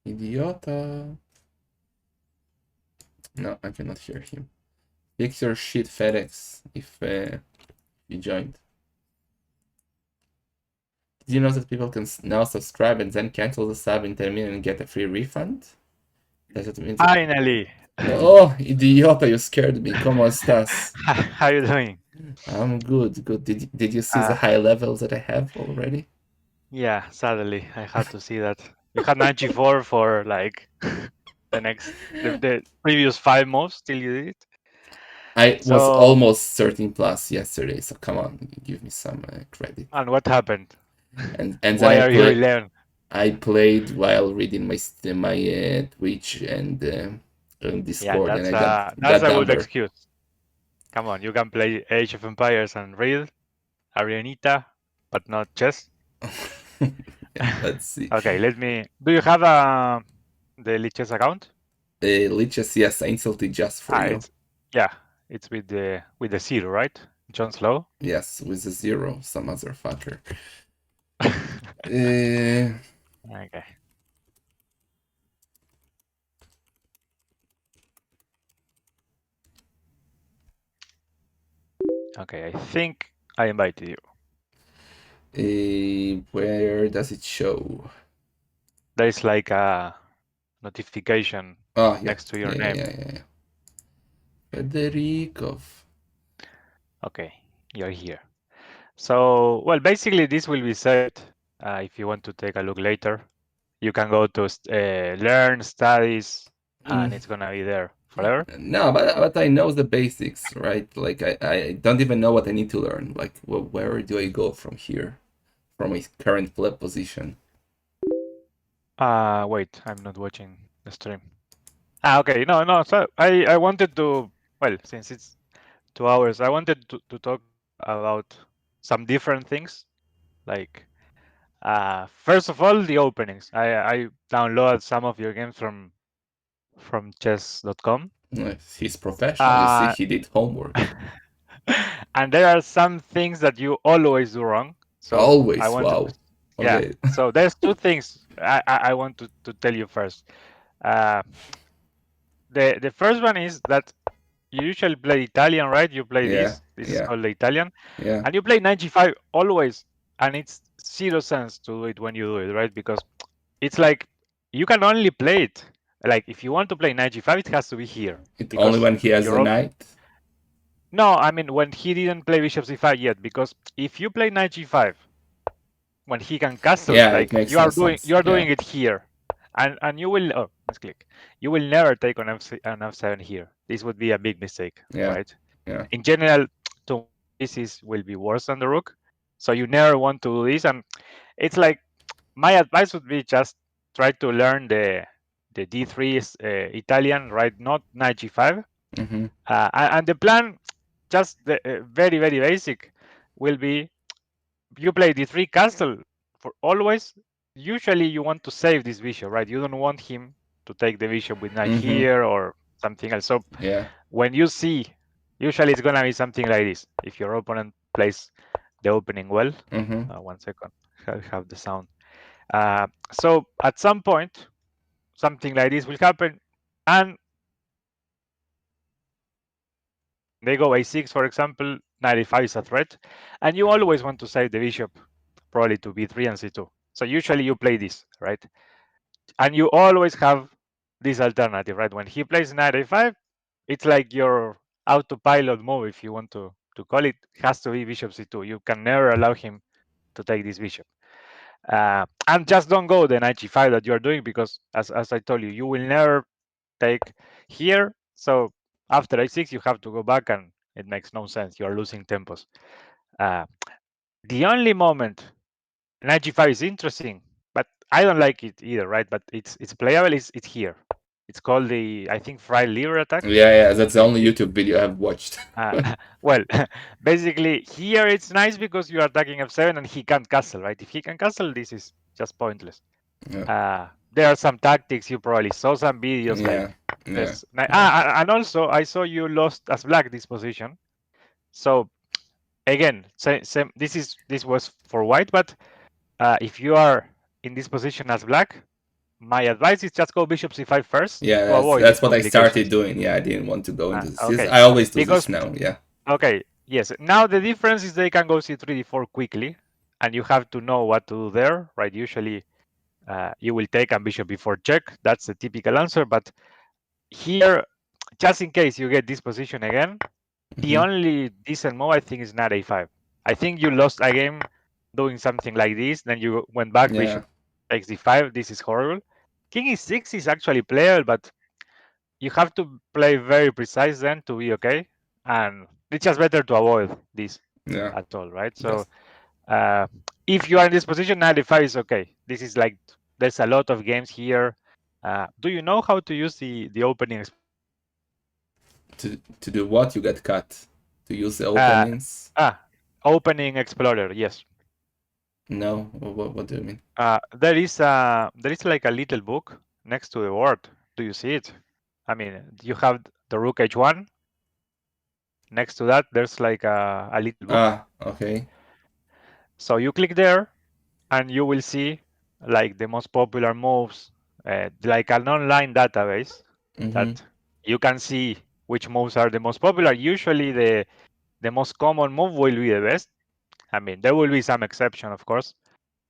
Idiota. No, I cannot hear him. Fix your shit, FedEx, if you joined. Did you know that people can now subscribe and then cancel the sub in 10 minutes and get a free refund? Does it mean that... Finally. Oh, idiota, you scared me. ¿Cómo estás? How you doing? I'm good, good. Did you see the Uh, high levels that I have already? yeah, sadly, I had to see that. You had 94 for like the previous 5 moves till you did it. I was So, almost 13 plus yesterday, so come on, give me some credit. and what happened? And then Why are you 11? I played while reading my Twitch and Yeah, Discord, and I got that's a good number. excuse. Come on, you can play Age of Empires and read Arianita, but not chess. Yeah, let's see. Okay, let me. Do you have the Lichess account? Liches, yes, I insulted just for you. It's yeah, it's with the zero, right? John Slow. Yes, with a zero, some motherfucker. Uh, Okay. Okay, I think I invited you. where does it show? There is like a notification Oh, yeah, next to your yeah, yeah, name. yeah, yeah. Federico. Okay, you're here. So, well, basically this will be saved. If you want to take a look later, you can go to learn studies, and Mm, it's gonna be there forever. no, but I know the basics, right? Like I don't even know what I need to learn. Like where do I go from here, from my current play position? Wait, I'm not watching the stream. Okay, no. So I wanted to, well, since it's 2 hours, I wanted to talk about some different things. Like, first of all, the openings. I downloaded some of your games from chess.com. He's professional. You see, Uh, he did homework. and there are some things that you always do wrong. So I Always. wanted, Wow. yeah. Okay. So there's two things I want to tell you first. Uh, the first one is that you usually play Italian, right? You play Yeah. this. This is Yeah. called the Italian, Yeah. and you play 95 always, and it's zero sense to do it when you do it, right? Because it's like you can only play it. Like if you want to play 95, it has to be here It only because when he has a you're knight. no. I mean when he didn't play Bishop C5 yet, because if you play 95 when he can castle, Yeah, it like makes no sense. you are Yeah. doing it here, and you will. Oh, let's click. You will never take on F7 here. This would be a big mistake, Yeah. right? Yeah. In general, to this will be worse than the rook. So you never want to do this. And it's like my advice would be just try to learn the D3 Italian, right? Not knight G5. Mm-hmm. And the plan, just the very very basic, will be you play D3 castle for always. Usually you want to save this bishop, right? You don't want him to take the bishop with knight Mm-hmm. here or something else. So Yeah. when you see, usually it's gonna be something like this. If your opponent plays the opening well, Mm-hmm. 1 second, I have the sound. So at some point, something like this will happen, and they go a6, for example, 95 is a threat, and you always want to save the bishop, probably to b3 and c2. So usually you play this, right? And you always have this alternative, right? When he plays knight a5, it's like your autopilot move, if you want to call it, has to be bishop c2. You can never allow him to take this bishop. And just don't go the knight g5 that you're doing, because as I told you, you will never take here. So after a6, you have to go back, and it makes no sense. You're losing tempos. Uh, the only moment knight g5 is interesting, but I don't like it either, right? But it's playable. It's here. It's called the, I think, fried liver attack. Yeah. Yeah. That's the only YouTube video I've watched. Uh, well, basically here it's nice because you are attacking f7 and he can't castle, right? If he can castle, this is just pointless. Yeah. There are some tactics. You probably saw some videos Yeah. like Yeah. this. Yeah. And also I saw you lost as black this position. So again, same, this was for white, but if you are in this position as black, my advice is just go bishop c5 first Yeah, to avoid these that's what I started complications. doing. Yeah, I didn't want to go into this. Okay, I always do because this now. Yeah. okay, yes. Now the difference is they can go c3 d4 quickly, and you have to know what to do there, right? Usually, you will take and bishop before check. That's the typical answer. But here, just in case you get this position again, the Hmm. only decent move I think is knight a5. I think you lost a game doing something like this. Then you went back, Yeah. bishop takes d5. This is horrible. King e6 is actually playable, but you have to play very precise then to be okay. And it's just better to avoid this Yeah. at all, right? So That's uh, if you are in this position, knight e5 is okay. This is like there's a lot of games here. Do you know how to use the opening explorer? to do what? You get cut. To use the Uh, openings? Opening explorer, yes. No. What do you mean? There is like a little book next to the word. Do you see it? I mean, you have the rook h1. Next to that, there's like a little book. Ah, okay. So you click there, and you will see like the most popular moves, like an online database Mm-hmm. that you can see which moves are the most popular. Usually, the most common move will be the best. I mean, there will be some exception, of course,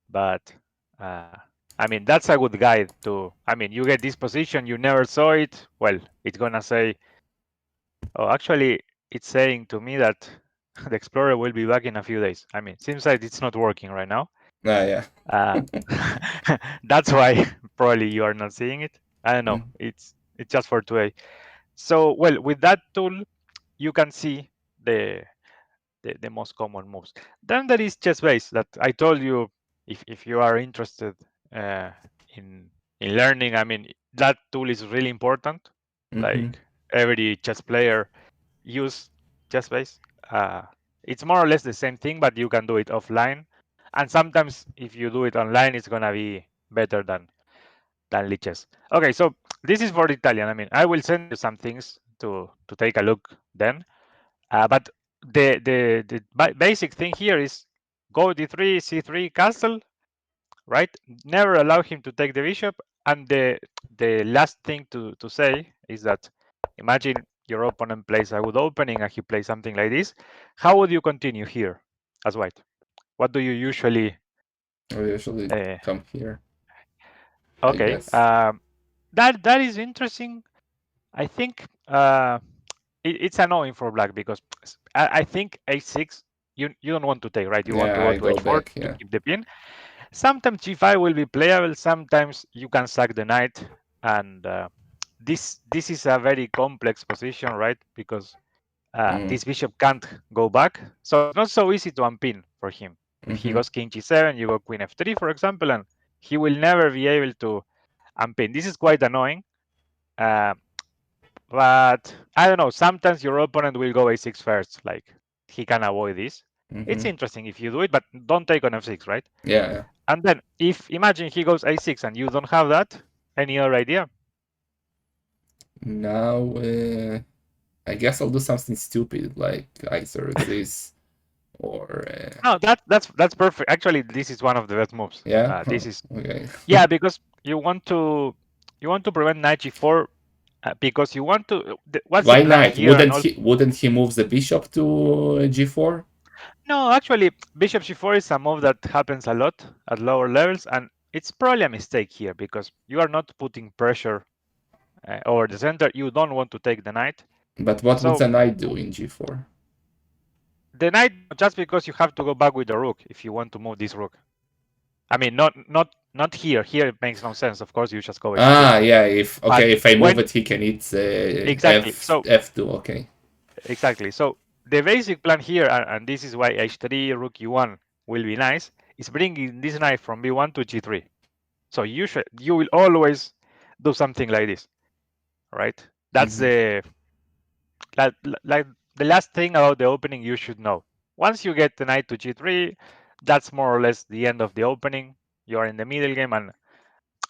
but uh, I mean that's a good guide to. I mean, you get this position, you never saw it. Well, it's gonna say, oh, actually, it's saying to me that the Explorer will be back in a few days. I mean, seems like it's not working right now. Ah, yeah. Uh, that's why probably you are not seeing it. I don't know. Mm-hmm. It's just for today. So, well, with that tool, you can see the most common moves. Then there is chess base that I told you. If you are interested uh, in in learning, I mean that tool is really important. Mm-hmm. Like every chess player use chess base. It's more or less the same thing, but you can do it offline. And sometimes if you do it online, it's gonna be better than liches. Okay, so this is for Italian. I mean, I will send you some things to take a look then. But the basic thing here is go d3, c3, castle, right? Never allow him to take the bishop. And the last thing to say is that imagine your opponent plays a good opening and he plays something like this. How would you continue here as white? What do you usually? I usually Uh, come here, I okay, guess. that is interesting. I think it's annoying for black because I think a6 you don't want to take, right? You want to Yeah, go I to go h4 back. to Yeah. keep the pin. Sometimes g5 will be playable. Sometimes you can sack the knight, and this is a very complex position, right? Because Mm. this bishop can't go back, so it's not so easy to unpin for him. If he Mm-hmm. goes king g7, you go queen f3, for example, and he will never be able to unpin. This is quite annoying. Uh, but I don't know. Sometimes your opponent will go a6 first, like he can avoid this. Mm-hmm. It's interesting if you do it, but don't take on f6, right? Yeah, yeah. And then if imagine he goes a6 and you don't have that, any other idea? Now, I guess I'll do something stupid like either this or No, that's perfect. Actually, this is one of the best moves. yeah. This is Okay. yeah, because you want to prevent knight g4 because you want to. What's the Why plan knight? here? And Wouldn't all. he? Wouldn't he move the bishop to g4? No, actually, bishop g4 is a move that happens a lot at lower levels, and it's probably a mistake here because you are not putting pressure over the center. You don't want to take the knight. But what would So the knight do in g4? the knight, just because you have to go back with the rook if you want to move this rook. I mean, not here. Here it makes no sense. Of course, you just go h3. Ah, yeah. If But okay, if I move when it, he can hit exactly, so f2. Okay. exactly, so the basic plan here, and this is why h3 rook e1 will be nice, is bringing this knight from b1 to g3. So you will always do something like this, right? That's Mm-hmm. like the last thing about the opening you should know. Once you get the knight to g3, that's more or less the end of the opening. You are in the middle game, and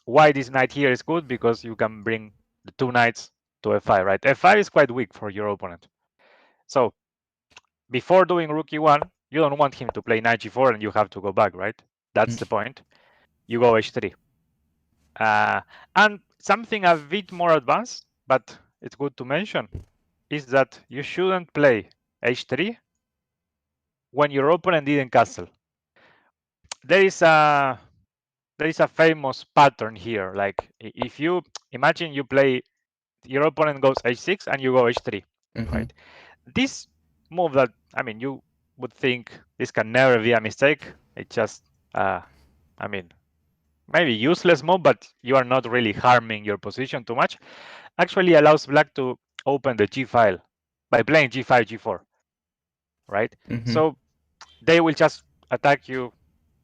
why this knight here is good because you can bring the two knights to f5, right? f5 is quite weak for your opponent. So before doing rook e1, you don't want him to play knight g4 and you have to go back, right? That's the point. You go h3. Uh, and something a bit more advanced, but it's good to mention, is that you shouldn't play h3 when your opponent didn't castle. There is a famous pattern here. Like if you imagine you play, your opponent goes h6 and you go h3, Mm-hmm. right? This move that, I mean, you would think this can never be a mistake. It just, I mean, maybe useless move, but you are not really harming your position too much. Actually allows black to open the g file by playing g5, g4, right? Mm-hmm. So they will just attack you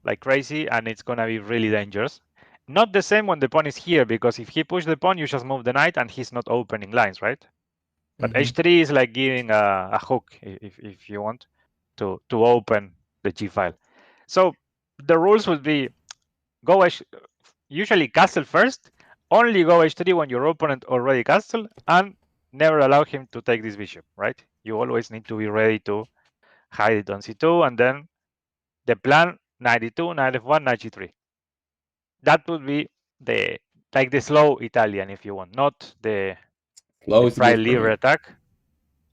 like crazy, and it's gonna be really dangerous. Not the same when the pawn is here, because if he pushes the pawn, you just move the knight, and he's not opening lines, right? But Mm-hmm. h3 is like giving a hook, if you want to open the g file. So the rules would be go usually castle first, only go h3 when your opponent already castled, and never allow him to take this bishop, right? You always need to be ready to hide it on c2, and then the plan 92, 91, 93. That would be the like the slow Italian, if you want, not Low the is pride good for lever me. attack,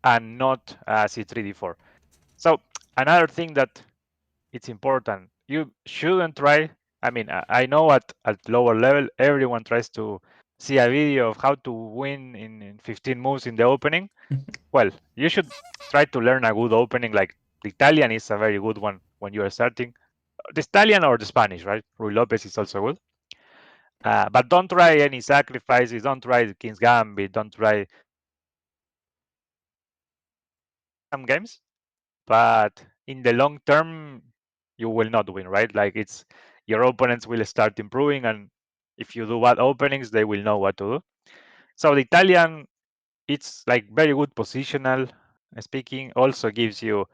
and not c3 d4. So another thing that it's important, you shouldn't try. I mean, I know at lower level everyone tries to see a video of how to win in 15 moves in the opening. Well, you should try to learn a good opening. Like the Italian is a very good one when you are starting. The Italian or the Spanish, right? Rui Lopez is also good. But don't try any sacrifices. Don't try the King's Gambit. Don't try some games. But in the long term, you will not win, right? Like it's your opponents will start improving, and if you do bad openings, they will know what to do. So the Italian, it's like very good positional speaking. Also gives you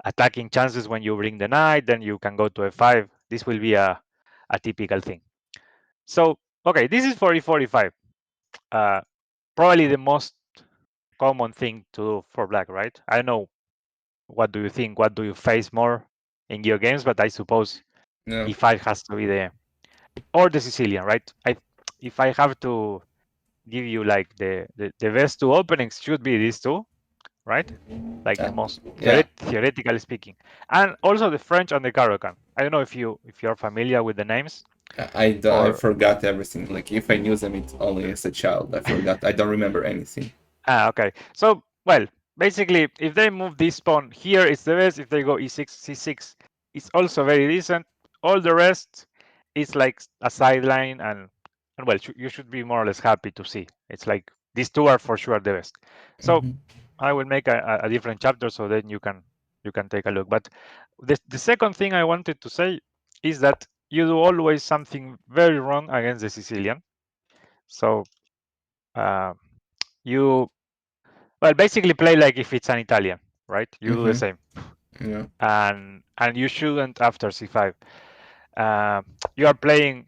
attacking chances when you bring the knight. Then you can go to f5. This will be a typical thing. So okay, this is for e45. Uh, Probably the most common thing to do for black, right? I don't know. What do you think? What do you face more in your games? But I suppose Yeah. e5 has to be the, or the Sicilian, right? If I have to give you like the best two openings, should be these two, right? Like the Uh, most yeah. theoretically speaking, and also the French and the Caracan. I don't know if you're familiar with the names I or forgot everything. Like if I knew them, it's only as a child. I forgot. I don't remember anything. Okay. So, well, basically, if they move this pawn here, it's the best. If they go e6, c6, it's also very decent. All the rest is like a sideline, and well, you should be more or less happy to see. It's like these two are for sure the best. So Mm-hmm. I will make a different chapter so then you can take a look. But the second thing I wanted to say is that you do always something very wrong against the Sicilian. So uh, you well, basically play like if it's an Italian, right? You do the Mm-hmm. same, Yeah. and you shouldn't after c5. Uh, you are playing.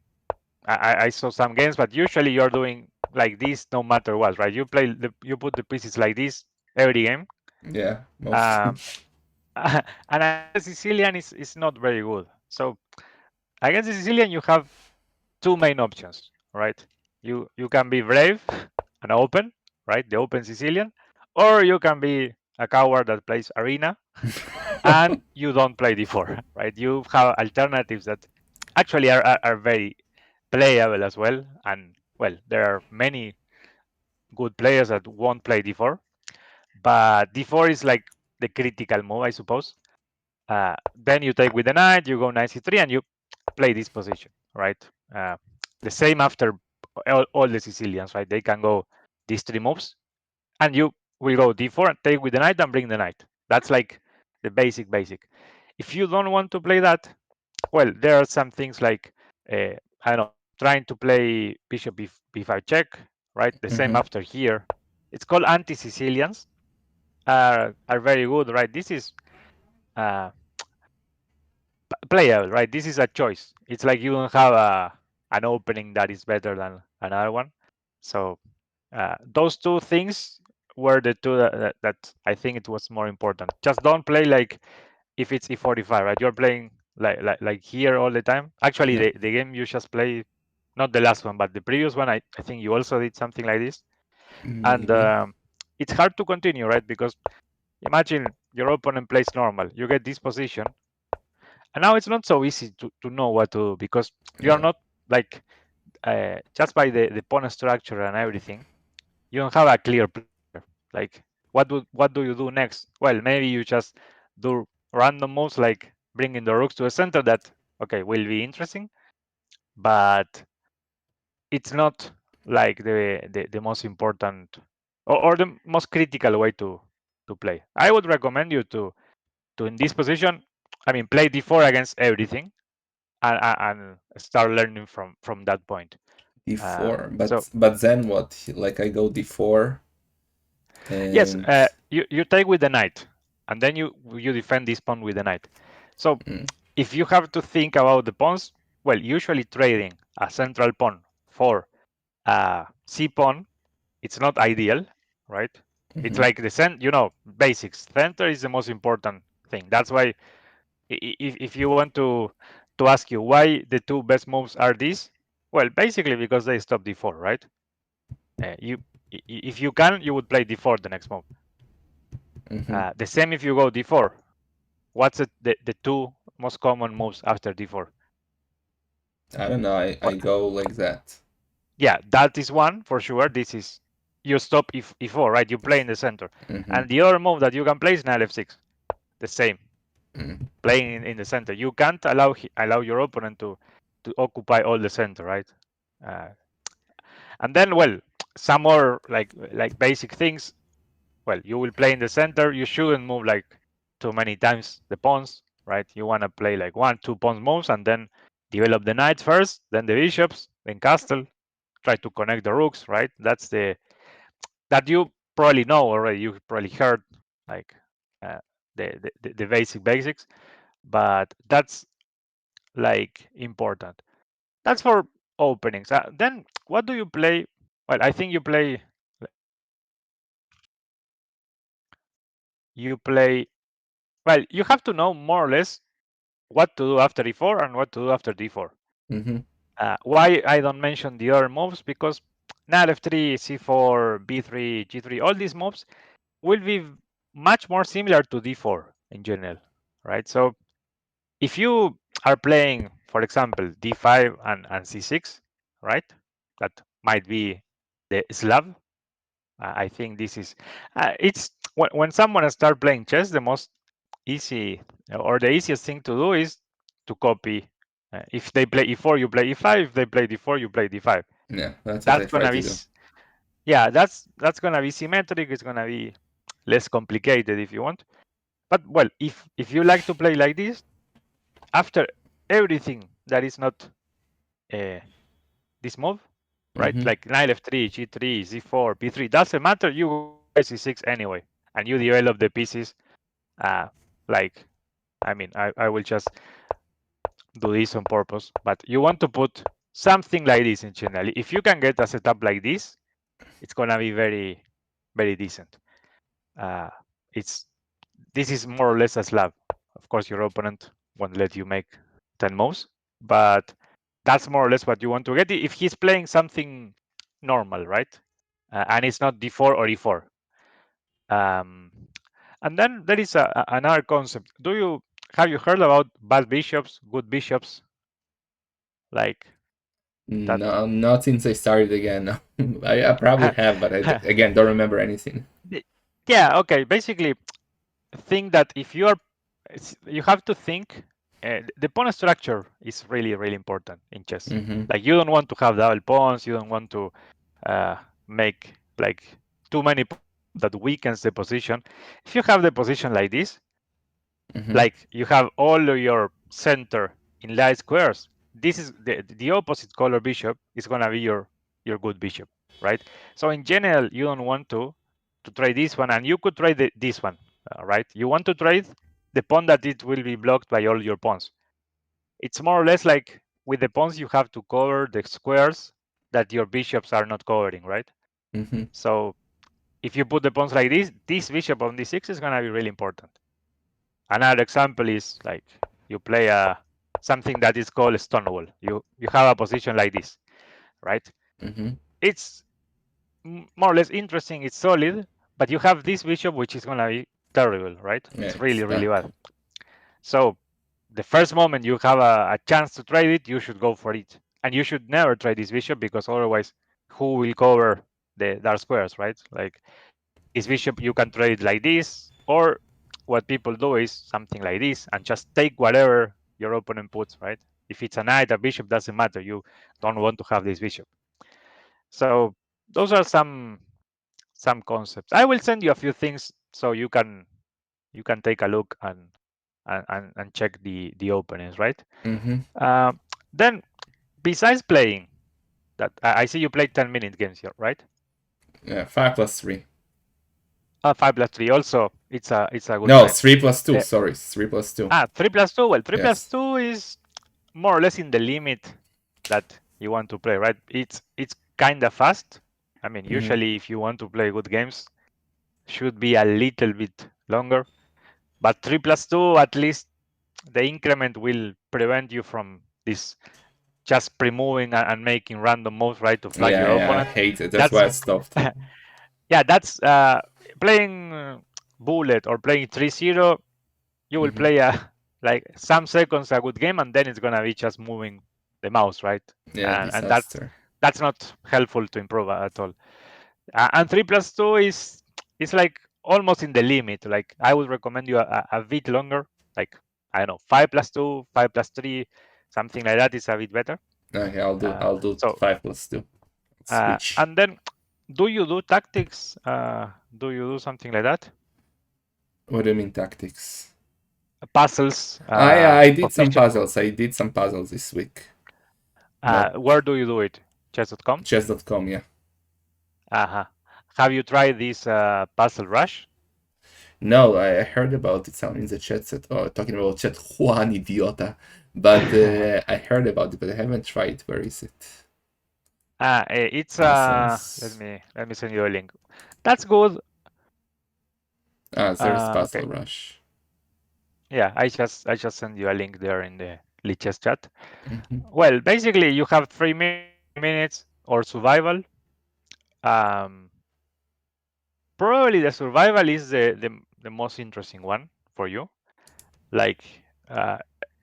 I saw some games, but usually you're doing like this no matter what, right? You put the pieces like this every game, Yeah. Mostly. um, and against the Sicilian is not very good. So against the Sicilian, you have two main options, right? You can be brave and open, right? The open Sicilian, or you can be a coward that plays arena and you don't play d4, right? You have alternatives that actually are very playable as well. And well, there are many good players that won't play d4, but d4 is like the critical move, I suppose. Then you take with the knight, you go knight c3, and you play this position, right? Uh, the same after all the Sicilians, right? They can go these three moves, and you will go d4 and take with the knight and bring the knight. That's like the basic. If you don't want to play that, well, there are some things like I don't know, trying to play bishop b5 check, right? The same Mm-hmm. after here. It's called anti-Sicilians. Are very good, right? This is uh, playable, right? This is a choice. It's like you don't have an opening that is better than another one. So those two things were the two that I think it was more important. Just don't play like if it's e45, right? You're playing like here all the time. Actually, Yeah. the game you just play not the last one, but the previous one. I think you also did something like this, and Maybe. it's hard to continue, right? Because imagine your opponent plays normal, you get this position, and now it's not so easy to know what to do because you are Yeah. not like just by the pawn structure and everything, you don't have a clear picture. Like what do you do next? Well, maybe you just do random moves like bringing the rooks to the center. That okay will be interesting, but it's not like the most important or the most critical way to play. I would recommend you to in this position. I mean, play d4 against everything and start learning from that point. D4. So But then what? Like I go D4 yes, and you take with the knight, and then you defend this pawn with the knight. So mm, if you have to think about the pawns, well, usually trading a central pawn for a c pawn, it's not ideal, right? It's mhm, like basics. Center is the most important thing. That's why if you want to ask you why the two best moves are these, well, basically because they stop d4, right? You if you can, you would play d4 the next move. mhm. The same if you go d4. What's the two most common moves after d4? I don't know. I Well, go like that. yeah, that is one for sure. This is you stop e4, right? You play in the center, Mhm, and the other move that you can play is knight f6. The same, mm. playing in the center. You can't allow your opponent to occupy all the center, right? Uh, and then, well, some more like basic things. Well, you will play in the center. You shouldn't move like too many times the pawns, right? You want to play like 1, 2 pawns moves and then develop the knights first, then the bishops, then castle. Try to connect the rooks, right? That's that you probably know already. You probably heard like uh, the basic basics, but that's like important. That's for openings. Then what do you play? Well, I think you play. Well, you have to know more or less what to do after e4 and what to do after d4. Mhm. Why I don't mention the other moves? Because knight f3, c4, b3, g3, all these moves will be much more similar to d4 in general, right? So if you are playing, for example, d5 and c6, right? That might be the Slav. I think this is it's when someone start playing chess, the most easy or the easiest thing to do is to copy. If they play e4, you play e5. If they play d4, you play d5. Yeah, that's what I That's try gonna be to do. yeah, that's gonna be symmetric. It's gonna be less complicated if you want. But well, if you like to play like this, after everything that is not uh, this move, right? Mhm, Like knight f3, g3, z4, b3, doesn't matter. You go c6 anyway, and you develop the pieces. Uh, like I mean, I will just do this on purpose, but you want to put something like this in general. If you can get a setup like this, it's gonna be very, very decent. Uh, it's this is more or less a slab. Of course, your opponent won't let you make 10 moves, but that's more or less what you want to get if he's playing something normal, right? And it's not d4 or e4. Um, and then there is another concept. Do you have you heard about bad bishops, good bishops, like that? no, not since I started again. No. I probably have, but again don't remember anything. Yeah, okay. Basically, think that if you are, you have to think. The pawn structure is really, really important in chess. Mhm, Like you don't want to have double pawns. You don't want to uh, make like too many pawns that weakens the position. If you have the position like this, mhm, like you have all of your center in light squares, this is the opposite color bishop is gonna be your good bishop, right? So in general, you don't want to trade this one, and you could trade this one, right? You want to trade the pawn that it will be blocked by all your pawns. It's more or less like with the pawns you have to cover the squares that your bishops are not covering, right? mhm, So if you put the pawns like this bishop on d6 is gonna be really important. Another example is like you play a something that is called Stonewall. You have a position like this. right? Mm-hmm. It's more or less interesting. It's solid, but you have this bishop, which is gonna be terrible, right? Yeah, It's it's really, really bad. bad. So the first moment you have a chance to trade it, you should go for it. And you should never trade this bishop, because otherwise, who will cover the dark squares, right? Like this bishop, you can trade it like this, or what people do is something like this and just take whatever your opponent puts, right? If it's a knight, a bishop, doesn't matter. You don't want to have this bishop. So those are some concepts. I will send you a few things so you can take a look and check the openings, right? Mm-hmm. Then besides playing that, I see you played 10-minute games here, right? Yeah, 5+3. 5+3 also, it's a good No, time. 3+2. Uh, Sorry, 3+2. 3+2. Well, three plus Yes. two is more or less in the limit that you want to play, right? It's kind of fast. I mean, Mm-hmm. usually if you want to play good games, should be a little bit longer. But 3+2, at least the increment will prevent you from this just pre-moving and making random moves, right, to flag your Yeah, I opponent. hate it. That's That's why I stopped. yeah, that's playing bullet or playing 3-0. You will Mm-hmm. play like some seconds a good game, and then it's gonna be just moving the mouse, right? Yeah, And that's disaster. that's not helpful to improve at all. And 3+2 is like almost in the limit. Like I would recommend you a bit longer, like I don't know, 5+2, 5+3, something like that is a bit better. Okay, I'll do So 5+2. Switch. and then, do you do tactics? Do you do something like that? What do you mean tactics? Puzzles I did some position. puzzles. I did some puzzles this week. Not Where do you do it? Chess.com. chess.com, yeah. Uh-huh. Have you tried this puzzle rush? No, I heard about it. Someone in the chat said, "Oh, talking about chat, Juan idiota." But I heard about it, but I haven't tried. Where is it? It's let Puzzles. me send you a link. That's good. There's Okay. Puzzle Rush. Yeah, I just send you a link there in the Lichess chat. Mm-hmm. Well, basically you have 3 minutes or survival. Um, Probably the survival is the most interesting one for you. Like uh,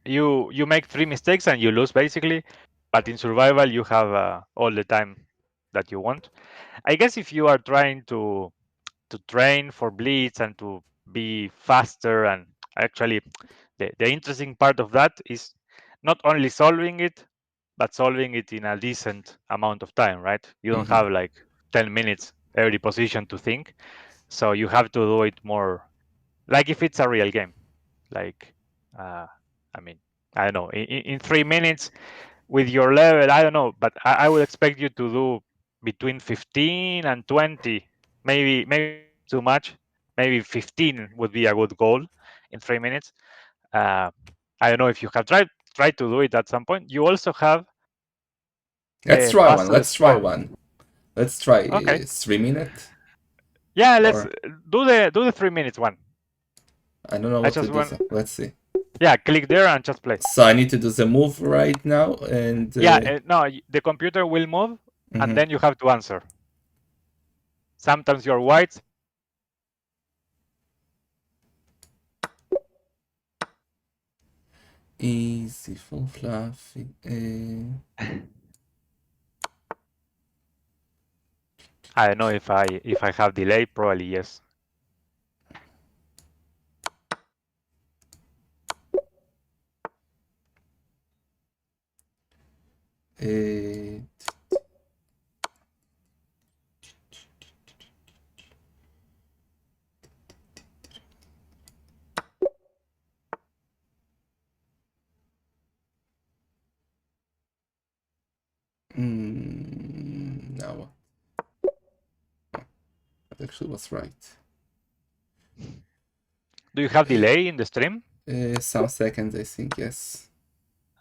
you make 3 mistakes and you lose basically, but in survival you have all the time that you want. I guess if you are trying to train for blitz and to be faster, and actually the interesting part of that is not only solving it, but solving it in a decent amount of time, right? You don't Mm-hmm. have like 10 minutes every position to think, so you have to do it more like if it's a real game. Like uh, I mean, I don't know, in 3 minutes with your level, I don't know, but I would expect you to do between 15 and 20. Maybe that's too much. Maybe 15 would be a good goal in 3 minutes. Uh, I don't know if you have tried to do it at some point. You also have Let's try one. puzzle Let's try score. one. Let's try Okay. 3 minute. Yeah, let's Or do the 3 minutes one. I don't know I what to just do. want, Let's see. yeah, click there and just play. So I need to do the move right now, and Yeah, no, the computer will move, and mhm. then you have to answer. Sometimes you're white. Easy, full fluffy. I don't know if I have delay. Probably yes. Uh, no, that actually was right. Do you have delay in the stream? Some seconds, I think. Yes.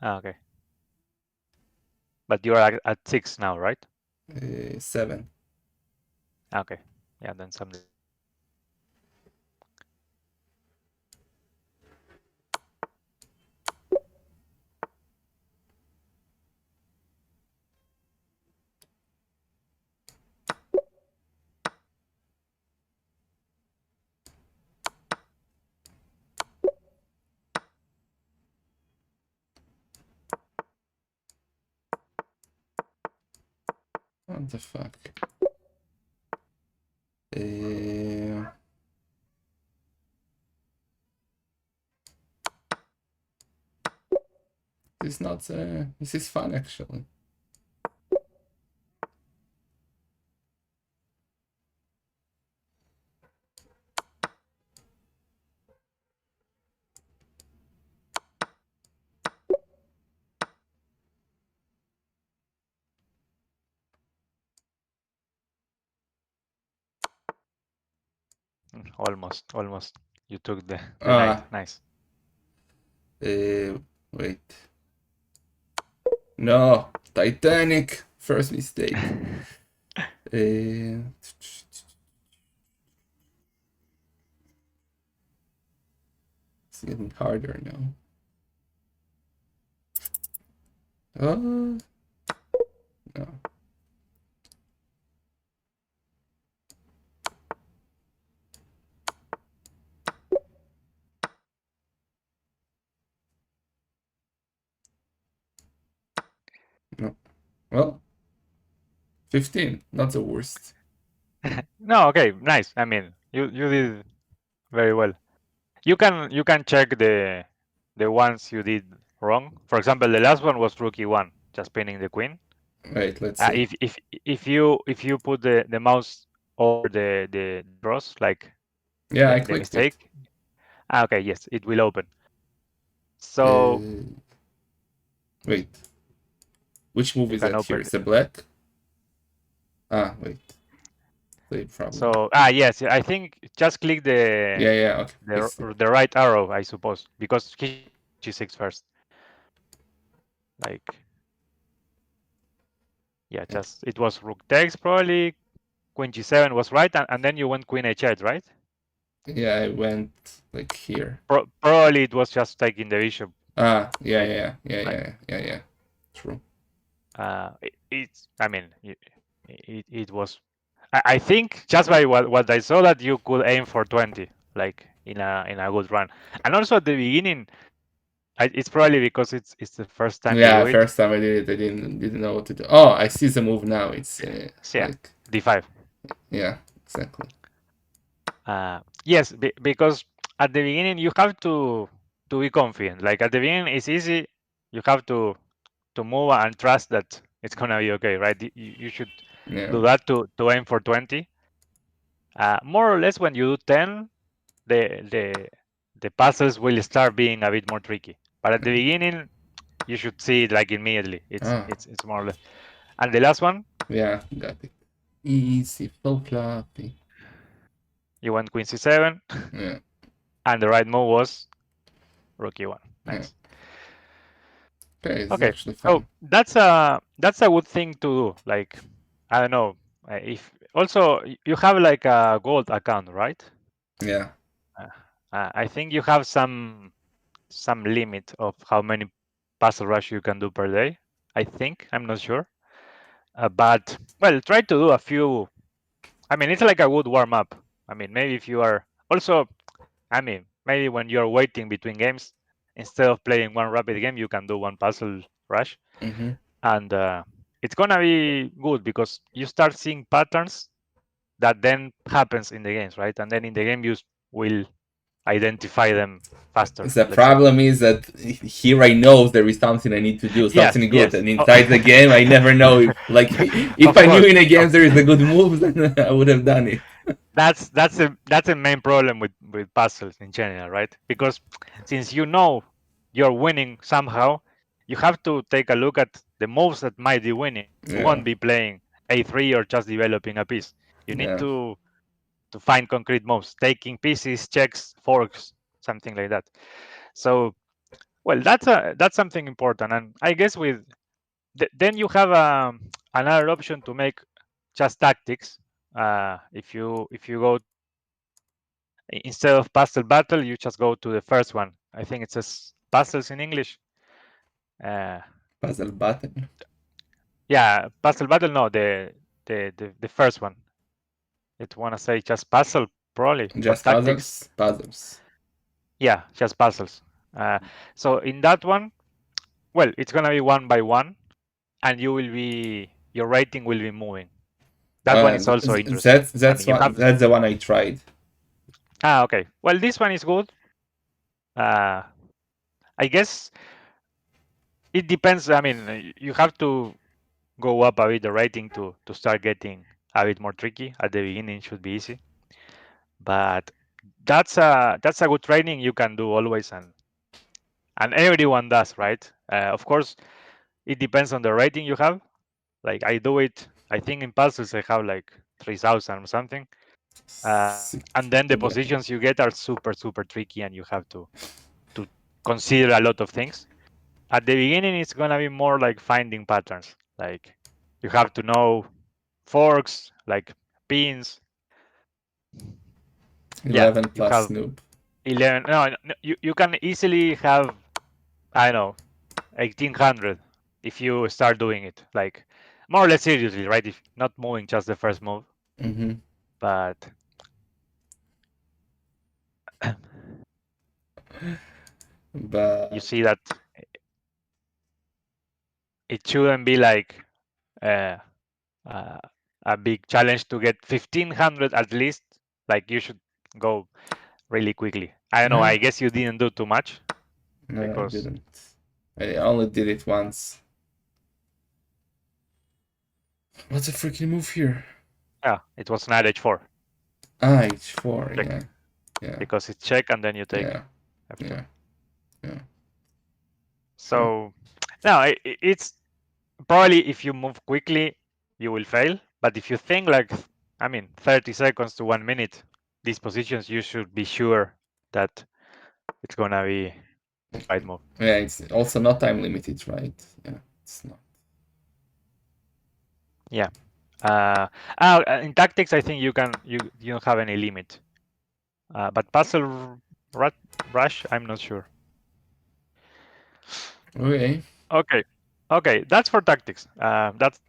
Okay, but you're at 6 now, right? 7. Okay, yeah, then some. What the fuck? Uh, this is not. This is fun actually. Almost. You took the knight. Ah, Nice. wait. No, Titanic. First mistake. It's getting harder now. Oh, no. No. Well, 15. Not the worst. No, okay, nice. I mean, you did very well. You can check the ones you did wrong. For example, the last one was rookie one, just pinning the queen. Wait, let's see. If you put the mouse over the cross, like Yeah, I the clicked it. mistake, okay, yes, it will open. So Uh, wait. Which move you is can that here? open. Is it black? Ah, wait. Play problem. So yes, I think just click the Yeah, yeah, okay. I the see. the right arrow, I suppose, because he should be g6 first. Like, yeah, Yeah, just it was rook takes probably. Queen g7 was right, and then you went queen h8, right? yeah, I went like here. Probably it was just taking the bishop, Ah, yeah, maybe. yeah, yeah, Like, yeah, yeah, yeah. True. it's. I mean, it was. I think just by what I saw that you could aim for 20, like in a good run, and also at the beginning, it's probably because it's the first time you Yeah, do it. first time I did it, I didn't know what to do. Oh, I see the move now. It's So yeah, like d5. yeah, exactly. Yes, because at the beginning you have to be confident. Like at the beginning, it's easy. You have to move and trust that it's gonna be okay, right? You should Yeah, do that to aim for 20. More or less, when you do 10, the the the puzzles will start being a bit more tricky. But at the beginning, you should see it like immediately. It's ah, it's it's more or less. And the last one, yeah, got it. Easy, so fluffy. you went queen c7, Yeah, and the right move was rook e1. yeah. Nice. Okay, this is Okay, actually so fun. that's a good thing to do. Like, I don't know, if also you have like a gold account, right? Yeah. Uh, I think you have some limit of how many puzzle rush you can do per day. I think, I'm not sure, but well, try to do a few. I mean, it's like a good warm up. I mean, maybe if you are also, I mean, maybe when you're waiting between games, instead of playing one rapid game, you can do one puzzle rush. Mm-hmm. And it's gonna be good because you start seeing patterns that then happens in the games, right? And then in the game you will identify them faster, The let's say. problem is that here I know there is something I need to do, Yes, something good, yes. and inside the game I never know if like if Of I knew course, in a game of there is a good move, then I would have done it. that's a main problem with puzzles in general, right? Because since you know you're winning somehow, you have to take a look at the moves that might be winning. You Yeah, won't be playing a3 or just developing a piece. You need yeah. to find concrete moves, taking pieces, checks, forks, something like that. So, well, that's something important, and I guess then you have another option to make just tactics. If you go instead of puzzle battle, you just go to the first one. I think it says puzzles in English. Uh, Puzzle button. yeah, puzzle battle. No, the first one. It wanna say just puzzle probably, but Just tactics. puzzles? Puzzles. Yeah, just puzzles. Uh, so in that one, well, it's gonna be one by one, and you will be. your rating will be moving. That one is also interesting. I mean, you have That's the one I tried. okay. Well, this one is good. Uh, I guess it depends. I mean, you have to go up a bit the rating to start getting a bit more tricky. At the beginning, it should be easy, but that's a good training you can do always, and everyone does, right? Of course, it depends on the rating you have. Like I do it. I think in puzzles I have like 3,000 or something. And then the positions you get are super super tricky, and you have to consider a lot of things. At the beginning, it's gonna be more like finding patterns. Like you have to know forks, like pins. Yeah, 11 you plus have noob. 11. No, no, you can easily have, I don't know, 1800 if you start doing it like more or less seriously, right? If not moving just the first move, Mm-hmm. but you But see that it shouldn't be like uh, uh, a big challenge to get 1500 at least. Like you should go really quickly. I don't know. no, I guess you didn't do too much no, I because didn't. I only did it once. What's a freaking move here? yeah, it was knight h4 Ah, H4, check yeah. Yeah, because it's check and then you take yeah, f2. yeah, yeah. Hmm. So now it's probably if you move quickly, you will fail. But if you think like, I mean, 30 seconds to 1 minute, these positions, you should be sure that it's gonna be the right move. Yeah, it's also not time limited, right? Yeah, it's not. Yeah. In tactics, I think you don't have any limit. But puzzle rush, I'm not sure. Okay. Okay. Okay, that's for tactics. That's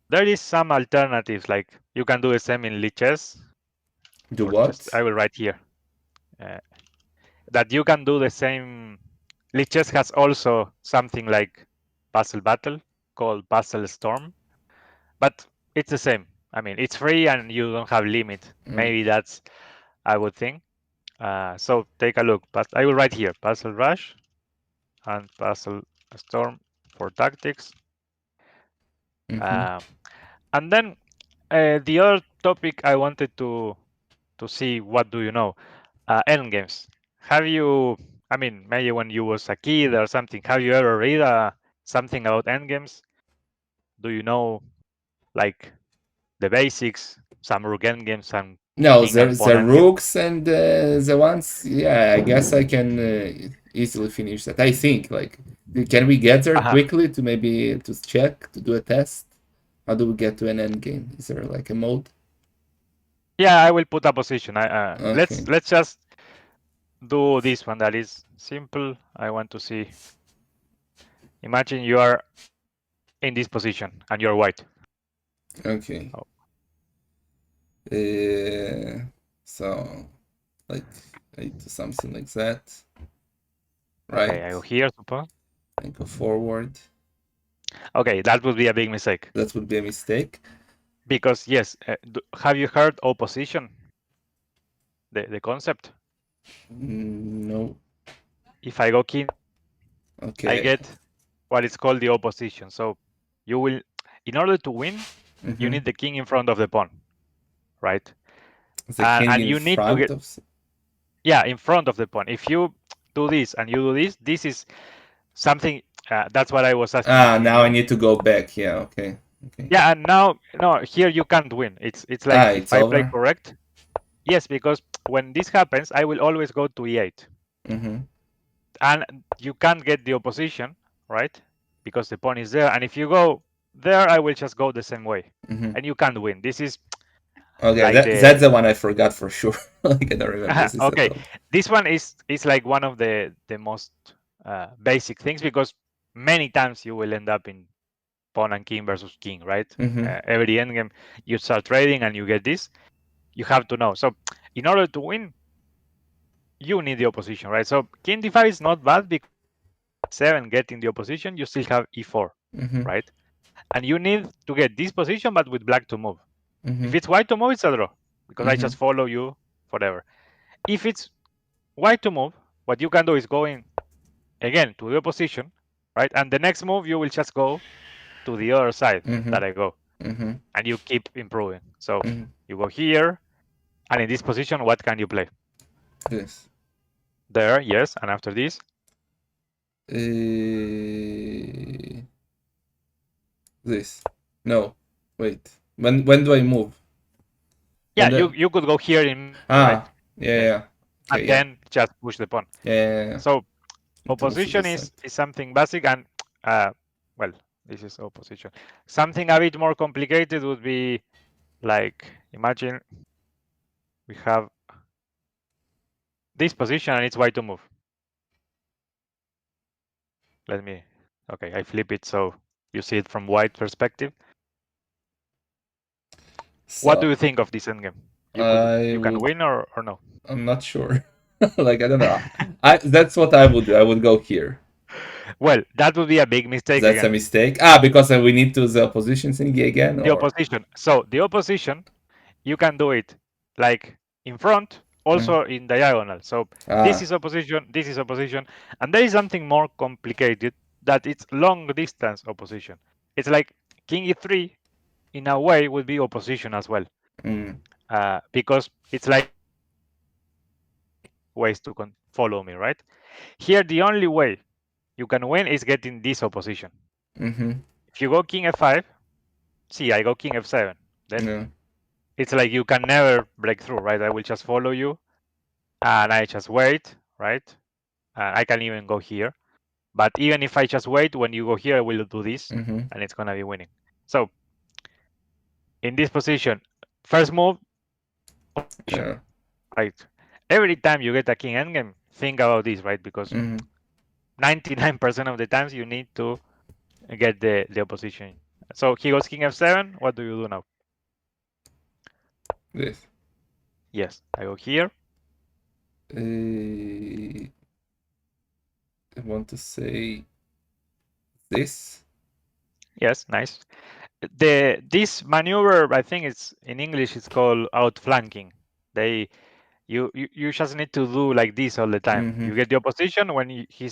there is some alternatives like you can do the same in lichess, Do or just what? I will write here. Uh, that you can do the same. Lichess has also something like Puzzle Battle called Puzzle Storm, but it's the same. I mean, it's free and you don't have limit. Mm. Maybe that's a good thing. So take a look. But I will write here Puzzle Rush and Puzzle Storm for tactics. Mm-hmm. Uh, and then the other topic I wanted to see what do you know endgames. Have you, I mean, maybe when you was a kid or something, have you ever read something about endgames? Do you know like the basics, some rook endgames, some No, king and pawn the endgame? rooks and the ones. Yeah, I guess I can easily finish that. I think. Like, can we get there Uh-huh. quickly to maybe to check to do a test? How do we get to an end game? Is there like a mode? Yeah, I will put a position. Okay. Let's just do this one that is simple. I want to see. Imagine you are in this position and you're white. Okay. Oh, So like I do something like that, okay, I go right? here, suppose. And go forward. Okay, that would be a big mistake That would be a mistake. because yes, have you heard opposition? The concept. No. If I go king, I Okay. get what is called the opposition. So you will, in order to win, you Mm-hmm. need the king in front of the pawn, right? The king And in you need to front get, of. yeah, in front of the pawn. If you do this and you do this, this is something. That's what I was asking Ah, if you now I knew. need to go back. Yeah. Okay. Okay. Yeah, and now no, here you can't win. It's Ah, like if it's I play over. correct, yes, because when this happens, I will always go to e8, Mm-hmm. and you can't get the opposition, right? Because the pawn is there, and if you go there, I will just go the same way, Mm-hmm. and you can't win. This is Okay, like that's the one I forgot for sure. Like I don't remember this at okay. all. This one is like one of the most basic things because many times you will end up in pawn and king versus king, right? Mm-hmm. Every endgame you start trading and you get this. You have to know. So in order to win, you need the opposition, right? So king d5 is not bad because 7 getting the opposition, you still have e4, Mm-hmm. right? and you need to get this position, but with black to move. If Mm-hmm. it's white to move, it's a draw because I Mm-hmm. just follow you forever. If it's white to move, what you can do is going again to the position, right? And the next move you will just go to the other side Mm-hmm. that I go, Mm-hmm. and you keep improving. So Mm-hmm. you go here, and in this position, what can you play? This. There, yes, and after this, This. No. Wait. When do I move? yeah, When you could go here in middle, right? Yeah, Yeah, yeah. and Okay, yeah. then just push the pawn. Yeah, yeah, yeah. So To move to opposition this side. is something basic, and uh, well, this is opposition. Something a bit more complicated would be like imagine we have this position and it's white to move. Let me, okay, I flip it so you see it from white perspective. What do So you think of this endgame? I You can would. win or no? I'm not sure. Like I don't know. That's what I would do. I would go here. Well, that would be a big mistake That's a again. mistake. Because we need to the opposition thingy again, The or. opposition. So the opposition, you can do it like in front, Mm. also in diagonal. So Ah. this is opposition, and there is something more complicated that it's long distance opposition. It's like king e3 in a way would be opposition as well, Mm. because it's like ways to follow me, right? Here, the only way you can win is getting this opposition. Mm-hmm. If you go king f5, see, I go king f7, then Yeah. it's like you can never break through, right? I will just follow you and I just wait, right? I can even go here. But even if I just wait, when you go here, I will do this Mm-hmm. and it's going to be winning. So in this position, first move, opposition, Yeah. right? Every time you get a king endgame, think about this, right? Because Mm-hmm. 99% of the times you need to get the opposition. So he goes king f7. What do you do now? This. Yes, I go here. I want to say this. Yes, nice. This maneuver, I think it's in English, it's called outflanking. They you just need to do like this all the time. Mm-hmm. You get the opposition when he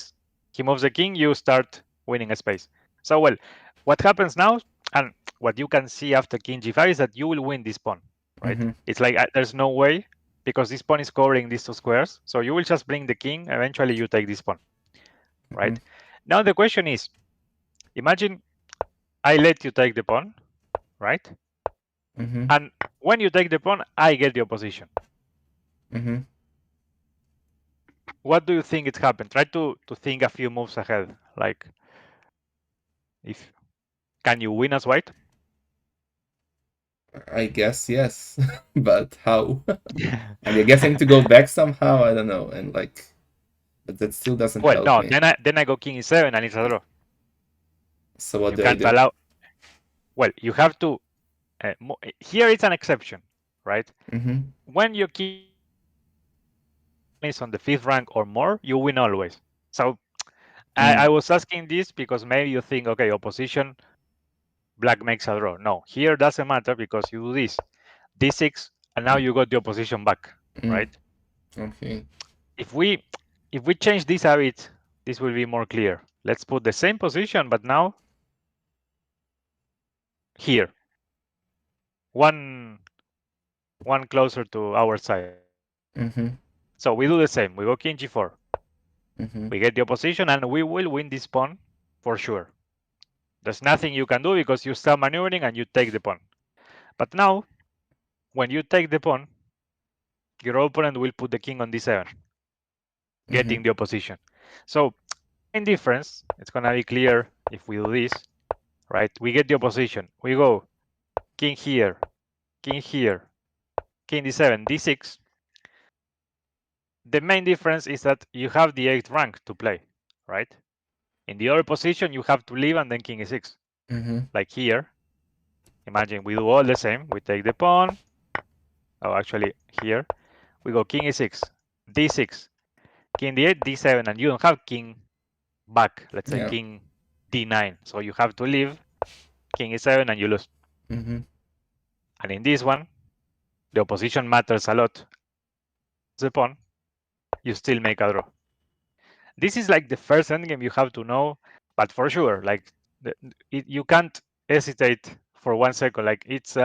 moves the king, you start winning a space. So well, what happens now, and what you can see after king g5 is that you will win this pawn, right? Mm-hmm. It's like there's no way because this pawn is covering these two squares. So you will just bring the king. Eventually, you take this pawn, Mm-hmm. right? Now the question is, imagine I let you take the pawn, right? Mm-hmm. And when you take the pawn, I get the opposition. Mm-hmm. What do you think it happened? Try to think a few moves ahead. Like, if can you win as white? I guess yes, but how? And I guess I need to go back somehow. I don't know, and like, but that still doesn't Well, help no. me. Then I go king e7 and it's a draw. So what You do I can't do? allow. Well, you have to. Here it's an exception, right? Mm-hmm. When your king is on the fifth rank or more, you win always. So I Mm. was asking this because maybe you think, okay, opposition, black makes a draw. No, here doesn't matter because you do this, d6, and now you got the opposition back, Mm. right? Okay. If we if we change this a bit, this will be more clear. Let's put the same position, but now here, one one closer to our side. Mm-hmm. So we do the same. We go king g4. Mm-hmm. We get the opposition, and we will win this pawn for sure. There's nothing you can do because you start maneuvering and you take the pawn. But now, when you take the pawn, your opponent will put the king on d7, Mm-hmm. getting the opposition. So, in difference, it's gonna be clear if we do this, right? We get the opposition. We go king here, king here, king d7, d6. The main difference is that you have the 8th rank to play, right? In the other position, you have to leave and then king e6. Mm-hmm. Like here, imagine we do all the same. We take the pawn. Oh, actually, here we go king e6, d6, king d8, d7, and you don't have king back. Let's say Yeah. king d9. So you have to leave king e7, and you lose. Mm-hmm. And in this one, the opposition matters a lot. The pawn, you still make a draw. This is like the first endgame you have to know, but for sure, like you can't hesitate for 1 second. Like it's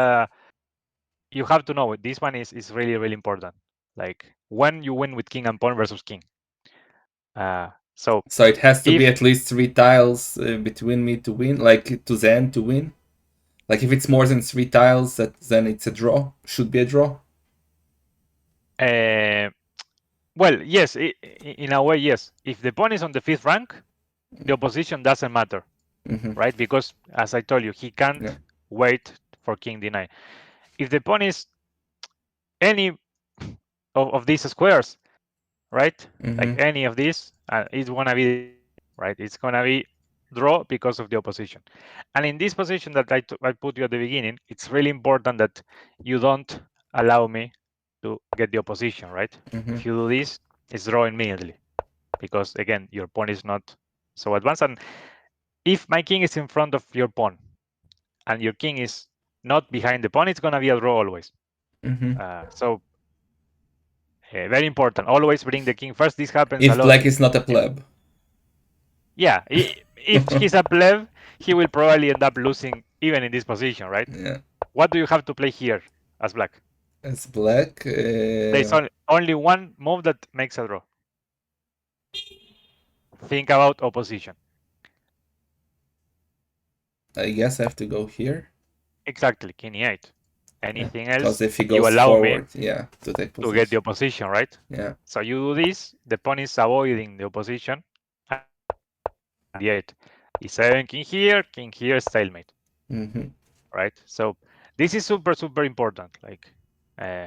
you have to know it. This one is really really important. Like when you win with king and pawn versus king. So So it has to be if at least 3 tiles between me to win, like to the end to win. Like if it's more than 3 tiles, then it's a draw. Should be a draw. uh, well, yes, in a way, yes. If the pawn is on the 5th rank, the opposition doesn't matter, Mm-hmm. right? Because as I told you, he can't Yeah. wait for king d9. If the pawn is any of these squares, right? Like Mm-hmm. any of these, it's gonna be right. It's gonna be draw because of the opposition. And in this position that I put you at the beginning, it's really important that you don't allow me to get the opposition, right? Mm-hmm. If you do this, it's draw immediately because again your pawn is not so advanced. And if my king is in front of your pawn and your king is not behind the pawn, it's gonna be a draw always. Mm-hmm. So very important. Always bring the king first. This happens a If lot. black is not a pleb. Yeah, if he's a pleb, he will probably end up losing even in this position, right? Yeah. What do you have to play here as black? As black, There's only one move that makes a draw. Think about opposition. I guess I have to go here. Exactly, king e8. Yeah. Anything Because else, if he you goes allow me forward, yeah, to take to get the position. opposition, right? Yeah. So you do this, the pawn is avoiding the opposition. And e8. e7, king here, stalemate, Mm-hmm. right? So this is super, super important. Like, uh,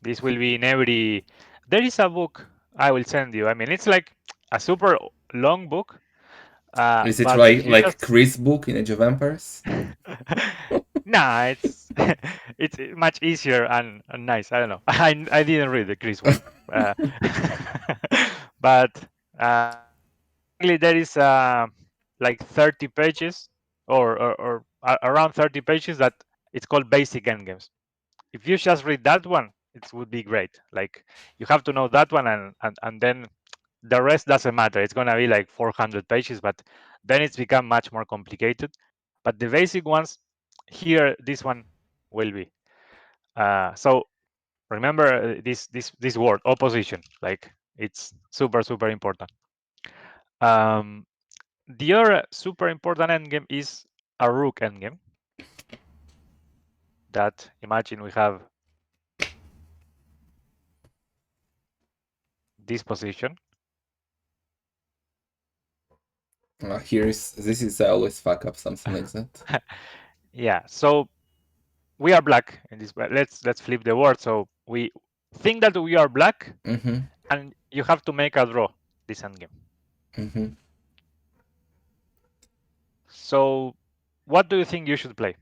this will be in every. There is a book I will send you. I mean, it's like a super long book, Is it but right if you like just Chris' book in Age of Empires? nah, it's much easier and nice. I don't know. I didn't read the Chris one, uh, but basically there is like 30 pages or around 30 pages that it's called basic endgames. If you just read that one, it would be great. Like you have to know that one, and then the rest doesn't matter. It's gonna be like 400 pages, but then it's become much more complicated. But the basic ones here, this one will be. So remember this word opposition. Like it's super super important. Um, the other super important endgame is a rook endgame. That imagine we have this position. This is I always fuck up something like that. Yeah. So we are black in this. Let's flip the word. So we think that we are black, Mm-hmm. and you have to make a draw this endgame. Mm-hmm. So what do you think you should play?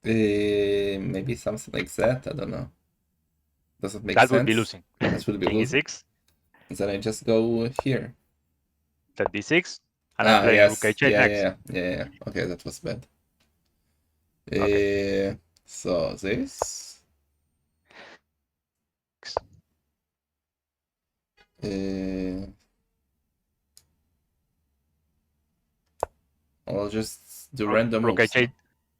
Maybe something like that. I don't know. Does it make That would be sense? losing. That will be King losing. e6, Then I just go here. then d6, and I'm Ah, playing rook yes. h8 Yeah, next. yeah, yeah, yeah, yeah. Okay, that was bad. Okay. So this. Uh, I'll just do random Rook moves, h8.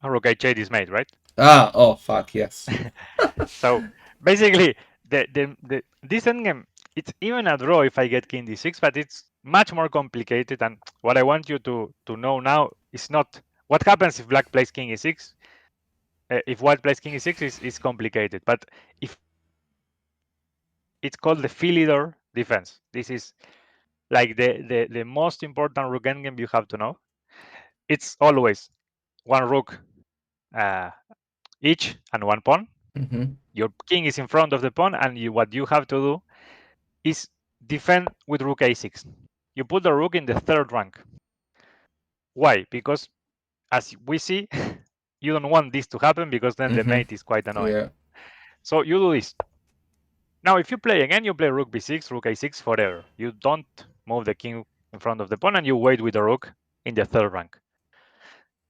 no? Rook h8 is made, right? Ah, oh, fuck, yes. So basically, this endgame, it's even a draw if I get king d6, but it's much more complicated. And what I want you to know now is not what happens if black plays king e6. If white plays king e6 is complicated, but if it's called the Philidor defense. This is like the most important rook endgame you have to know. It's always one rook uh, each and one pawn. Mm-hmm. Your king is in front of the pawn, and what you have to do is defend with rook a6. You put the rook in the 3rd rank. Why? Because as we see, you don't want this to happen because then the Mm-hmm. mate is quite annoying. Yeah. So you do this. Now, if you play again, you play rook b6, rook a6 forever. You don't move the king in front of the pawn, and you wait with the rook in the third rank.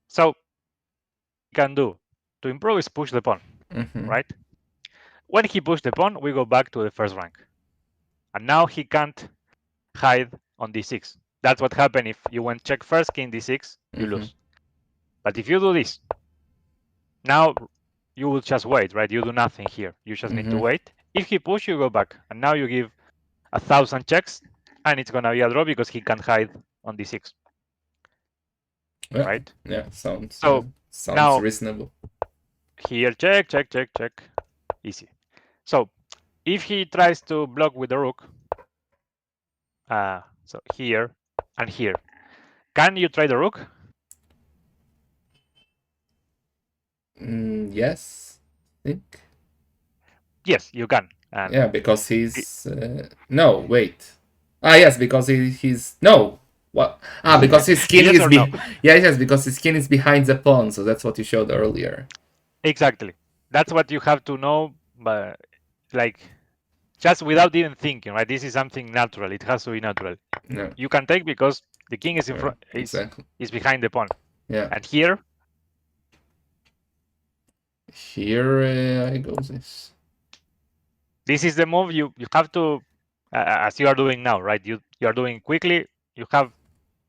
So can do to improve is push the pawn, right? When he pushed the pawn, we go back to the first rank. And now he can't hide on d6. That's what happened if you went check first, king d6, you lose. But if you do this, now you will just wait, right? You do nothing here. You just need to wait. If he push, you go back. And now you give 1,000 checks, and it's going to be a draw because he can't hide on d6, Yeah, right? yeah, sounds So sounds now reasonable. here, check, check, check, check. Easy. So if he tries to block with the rook, so here and here, can you try the rook? Yes, I think. Yes, you can. And Yeah, because he's no, wait. Ah, yes, because he's no. What? Ah, because his skin yes is or no? Yeah, yes, because his skin is behind the pawn, so that's what you showed earlier. Exactly. That's what you have to know, but like just without even thinking, right? This is something natural. It has to be natural. No, You can take because the king is in yeah, front, exactly. is behind the pawn, Yeah, and here here I go this. this is the move you have to, as you are doing now, right? You are doing quickly. You have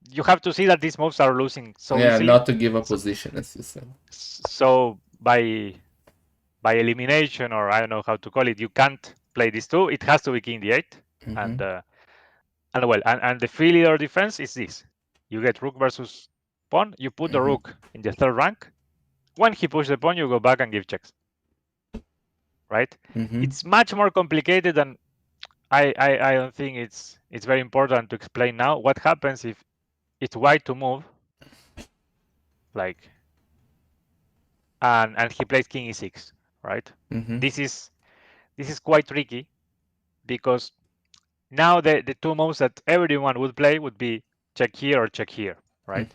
you have to see that these moves are losing so Yeah, easily. not to give a So, position, as you said. so by elimination, or I don't know how to call it, you can't play these two. It has to be king d8, and and the free leader defense is this: you get rook versus pawn. You put the rook in the third rank. When he pushes the pawn, you go back and give checks. Right? It's much more complicated than I don't think it's very important to explain now. What happens if it's white to move, like, and he plays king e6, right? This is quite tricky because now the two moves that everyone would play would be check here or check here, right?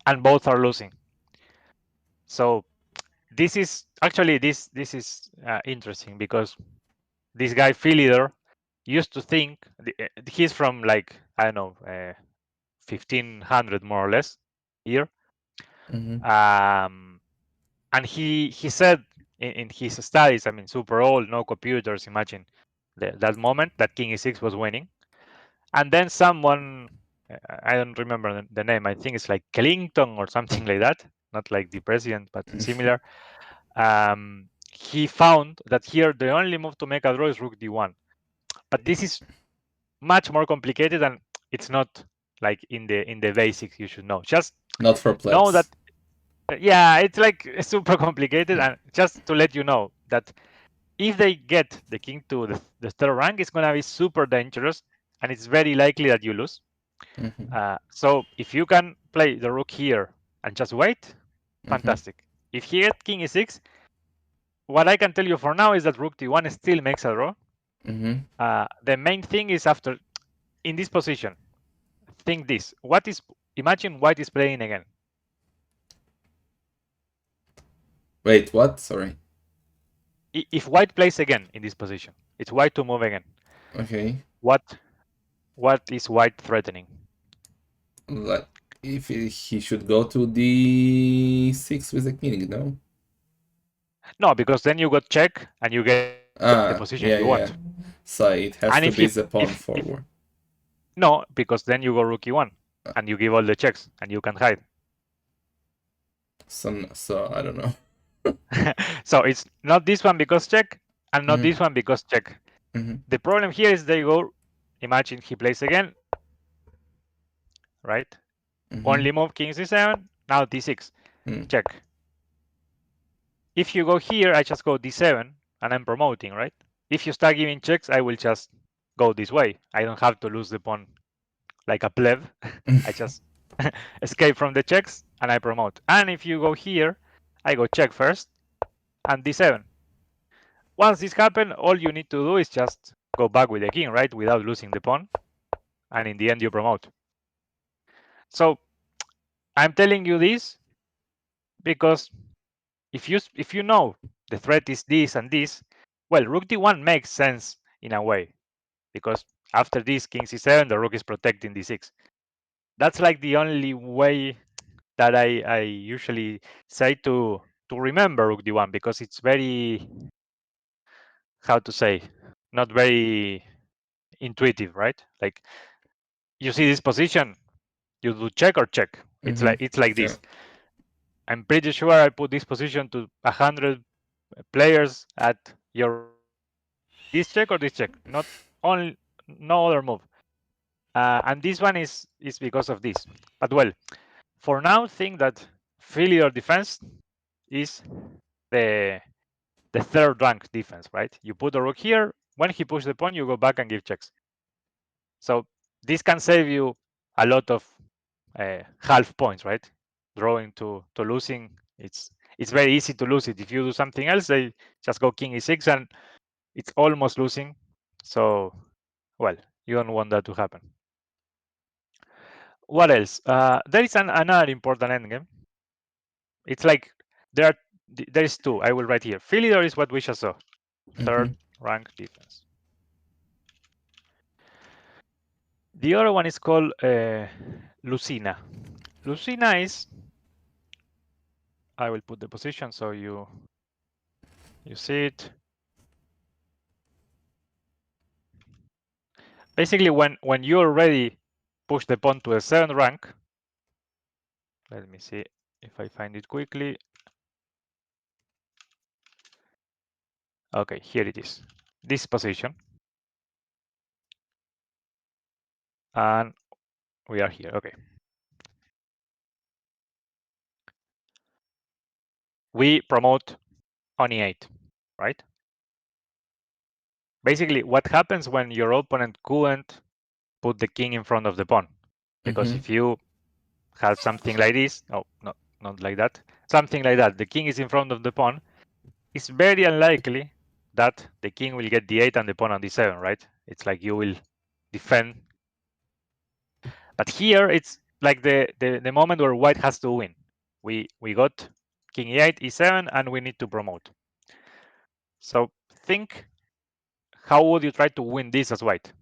And both are losing. So this is actually this is interesting because this guy free leader used to think he's from like I don't know 1500 more or less here, um, and he said in his studies, I mean, super old, no computers. Imagine that moment that king e6 was winning, and then someone I don't remember the name. I think it's like Clinton or something like that, not like the president, but similar. He found that here the only move to make a draw is rook d1, but this is much more complicated, and it's not like in the basics you should know. Just Not for know that plebs. yeah, it's like super complicated, and just to let you know that if they get the king to the third rank, it's gonna be super dangerous, and it's very likely that you lose. So if you can play the rook here and just wait, fantastic. If he gets king e6, what I can tell you for now is that rook d1 still makes a draw. The main thing is after in this position, think this. What is imagine white is playing again. Wait, what? Sorry. If white plays again in this position, it's white to move again. Okay. What is white threatening? Like, if he should go to d6 with the king, no? No, because then you got check and you get the position you Ah, want. yeah, yeah. So it And has to be the pawn if forward. no, because then you go rook e1 and you give all the checks and you can hide. So I don't know. So it's not this one because check and not this one because check. The problem here is they go. Imagine he plays again, right? Only move king c7. Now d6. Check. If you go here, I just go d7 and I'm promoting, right? If you start giving checks, I will just go this way. I don't have to lose the pawn like a pleb. I just escape from the checks and I promote. And if you go here, I go check first and d7. Once this happens, all you need to do is just go back with the king, right? Without losing the pawn. And in the end, you promote. So I'm telling you this because if you know the threat is this and this, well, rook d1 makes sense in a way, because after this king c7, the rook is protecting d6. That's like the only way that I usually say to remember rook d1, because it's very, how to say, not very intuitive, right? Like, you see this position, you do check or check. It's like So, this. I'm pretty sure I put this position to 100 players at your rank. This check or this check, not only, no other move. And this one is because of this. But well, for now, think that failure defense is the third rank defense, right? You put the rook here. When he pushes the pawn, you go back and give checks. So this can save you a lot of half points, right? Drawing to losing, it's very easy to lose it. If you do something else, they just go king e6 and it's almost losing. So, well, you don't want that to happen. What else? There is another important endgame. It's like there is two. I will write here. Philidor is what we just saw. Third rank defense. The other one is called Lucina. Lucina is, I will put the position so you see it. Basically, when you already push the pawn to the 7th rank, let me see if I find it quickly. Okay, here it is. This position. And we are here. Okay. We promote on e8, right? Basically, what happens when your opponent couldn't put the king in front of the pawn? Because if you have something like this, no, not like that, something like that, the king is in front of the pawn, it's very unlikely that the king will get d8 and the pawn on d7, right? It's like you will defend. But here it's like the moment where white has to win. We got king e8, e7, and we need to promote. So think, how would you try to win this as white?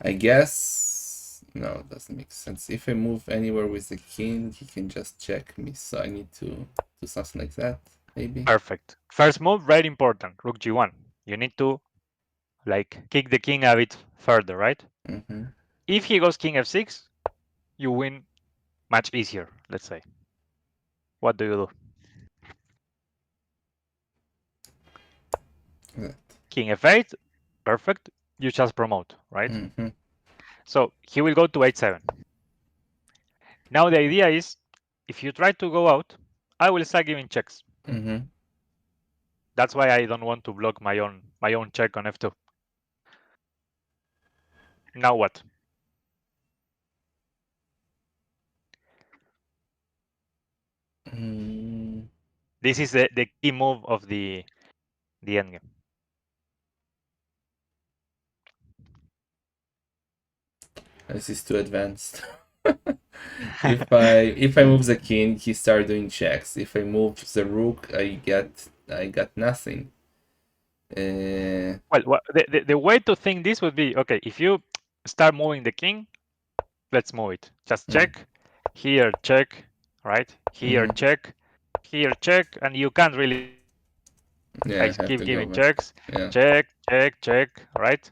I guess no, it doesn't make sense. If I move anywhere with the king, he can just check me. So I need to do something like that, maybe. Perfect. First move, very important. Rook g1. You need to like kick the king a bit further, right? If he goes king f6, you win much easier, let's say. What do you do? That. King f8, perfect. You just promote, right? So he will go to h7. Now the idea is, if you try to go out, I will start giving checks. That's why I don't want to block my own check on f2. Now what? This is the key move of the endgame. This is too advanced. if I move the king, he starts doing checks. If I move the rook, I got nothing. Well, the way to think this would be, okay, if you start moving the king, let's move it. Just check, here check, right? Here check, here check, and you can't really do anything. Yeah, I have Keep to go giving back. checks, check, check, check, right?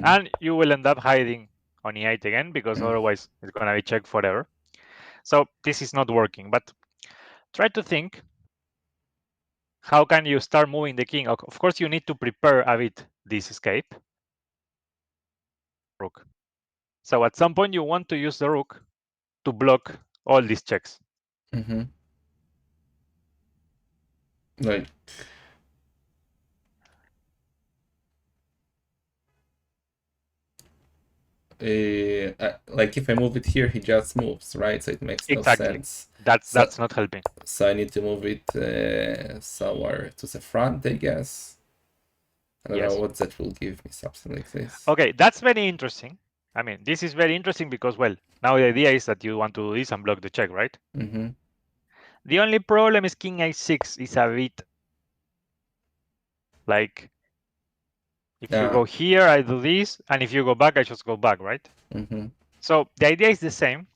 And you will end up hiding on e8 again, because otherwise it's gonna be checked forever. So this is not working. But try to think, how can you start moving the king? Of course, you need to prepare a bit this escape. Rook. So at some point you want to use the rook to block all these checks. Like like if I move it here, he just moves, right? So it makes no sense. That's not helping. So I need to move it somewhere to the front, I guess. I don't know what that will give me, something like this. Okay, that's very interesting. I mean, this is very interesting because, well, now the idea is that you want to do this and block the check, right? Mm-hmm. The only problem is king a6 is a bit like, if you Yeah. go here, I do this, and if you go back, I just go back, right? Mm-hmm. So the idea is the same,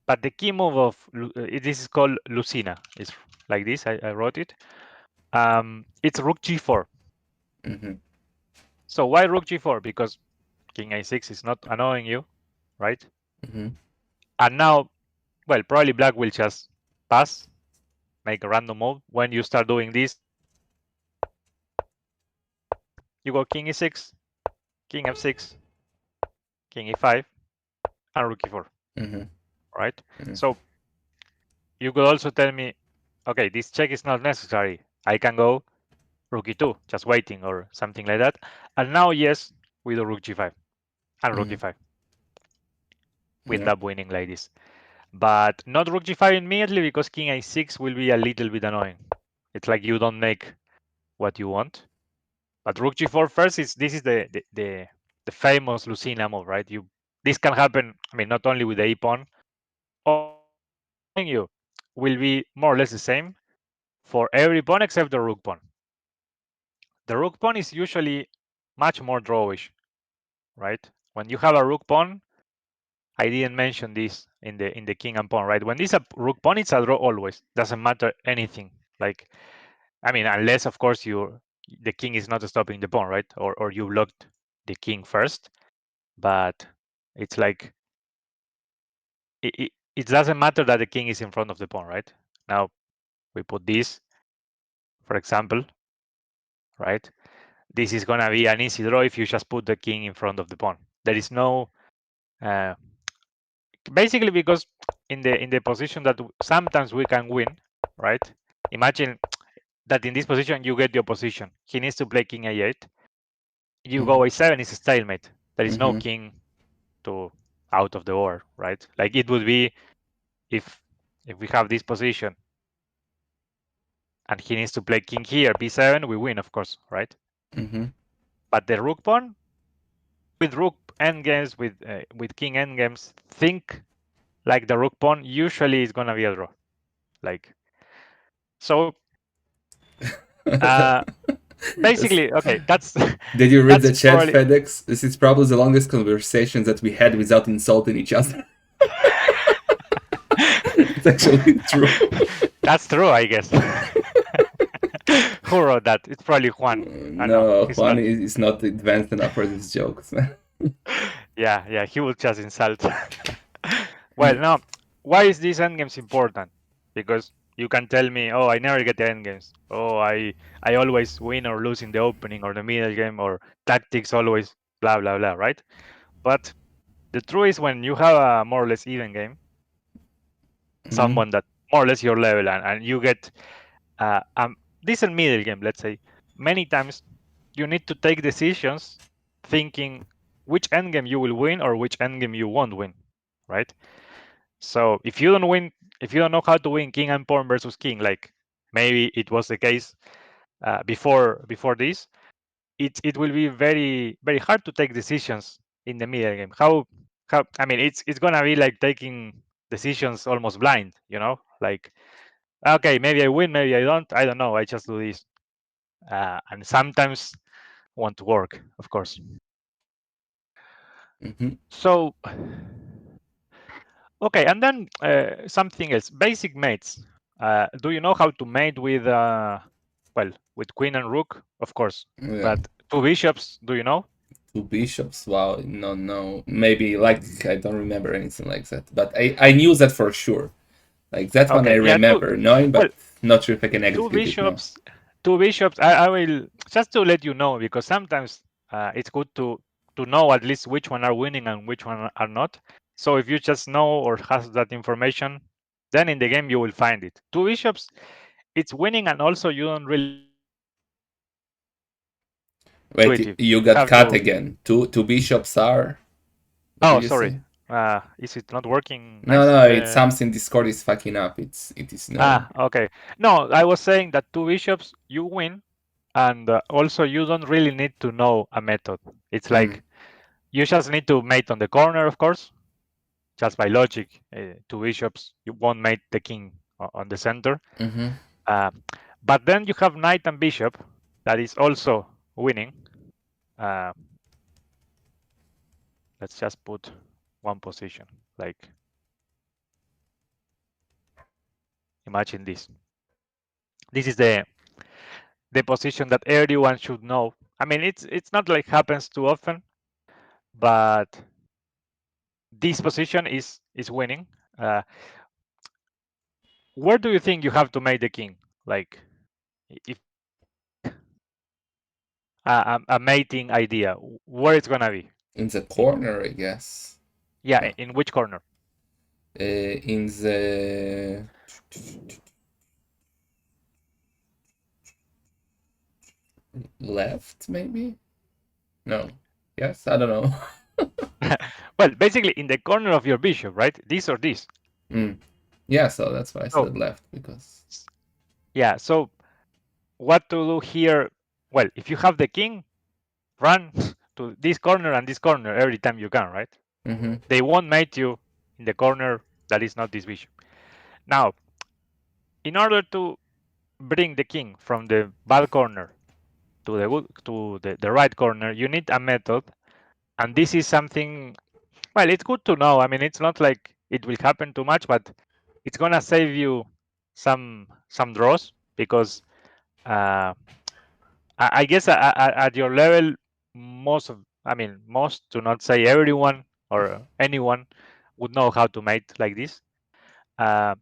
but the key move of this is called Lucina. It's like this. I wrote it. It's rook g4. Mm-hmm. So why rook g4? Because king a6 is not annoying you, right? Mm-hmm. And now, well, probably black will just pass, make a random move. When you start doing this, you go king e6, king f6, king e5, and rook e4, Mm-hmm. right? Mm-hmm. So you could also tell me, okay, this check is not necessary. I can go rook e2, just waiting or something like that. And now, yes, we do rook g5 and rook Mm-hmm. e5. We end Yeah. up winning like this. But not rook g5 immediately because king a6 will be a little bit annoying. It's like you don't make what you want. But rook g4 first is this is the famous Lucina move, right? This can happen. I mean, not only with the a pawn. All the moves that I'm showing you will be more or less the same for every pawn except the rook pawn. The rook pawn is usually much more drawish, right? When you have a rook pawn, I didn't mention this in the king and pawn, right? When this is a rook pawn, it's a draw always. Doesn't matter anything. Like, I mean, unless of course the king is not stopping the pawn, right? Or you blocked the king first. But it's like it doesn't matter that the king is in front of the pawn, right? Now we put this, for example, right? This is gonna be an easy draw if you just put the king in front of the pawn. There is no uh, basically because in the position that sometimes we can win, right? Imagine that in this position you get the opposition. He needs to play king a8. You go Mm-hmm. a7 is a stalemate. There is no Mm-hmm. king to out of the board, right? Like it would be if we have this position and he needs to play king here, b7, we win, of course, right? Mm-hmm. But the rook pawn with rook endgames, with king endgames, think like the rook pawn usually is gonna be a draw. Like so, uh, Yes. basically, okay, that's Did you read that's the chat, probably FedEx? This is probably the longest conversation that we had without insulting each other. It's actually true. that's true, I guess. Who wrote that? It's probably Juan. I know No, he's Juan not. is not advanced enough for these jokes. Yeah, he will just insult. Well, no. Why is these endgames important? Because you can tell me, oh, I never get the endgames. Oh, I always win or lose in the opening or the middle game or tactics always blah blah blah, right? But the truth is when you have a more or less even game, Mm-hmm. someone that more or less your level and you get a decent middle game, let's say, many times you need to take decisions thinking which endgame you will win or which endgame you won't win, right? So if you don't win, if you don't know how to win king and pawn versus king, like maybe it was the case before this, it will be very hard to take decisions in the middle game. How I mean it's gonna be like taking decisions almost blind, like okay, maybe I win, maybe I don't know, I just do this, and sometimes want to work, of course. Mm-hmm. So okay, and then something else, basic mates. Do you know how to mate with well, with queen and rook? Of course, Yeah. but two bishops, do you know? Two bishops. Wow. No, no. Maybe like I don't remember anything like that. But I knew that for sure. Like that one I Okay, yeah, remember knowing, well, but not sure if I can two execute it now. bishops, two bishops. I will just to let you know because sometimes it's good to know at least which one are winning and which one are not. So if you just know or has that information, then in the game you will find it. Two bishops, it's winning, and also you don't really have to be Wait, intuitive. you You got have cut to. again. Two bishops are. What Oh, did you sorry. say? Is it not working No, nice? no. It's something. Discord is fucking up. It is no. Okay. No, I was saying that two bishops, you win, And also, you don't really need to know a method. It's Mm. like you just need to mate on the corner, of course, just by logic. Two bishops, you won't mate the king on the center. Mm-hmm. Uh, but then you have knight and bishop that is also winning. Uh, let's just put one position. Like, imagine this. This is the position that everyone should know. I mean, it's not like happens too often, but this position is winning. Uh, where do you think you have to make the king? Like, if you have a mating idea, where it's gonna be? In the In corner, I guess. yeah, No. in which corner? In the left, maybe? No. Yes? I don't know. Well, basically in the corner of your bishop, right? This or this. Mm. Yeah, so that's why I So said left, because. yeah, so what to do here? Well, if you have the king, run to this corner and this corner every time you can, right? Mm-hmm. They won't mate you in the corner that is not this bishop. Now, in order to bring the king from the bad corner to the right corner, you need a method, and this is something. Well, it's good to know. I mean, it's not like it will happen too much, but it's gonna save you some draws because uh, I guess at your level, most of, I mean, most to not say everyone or anyone would know how to mate like this. Uh,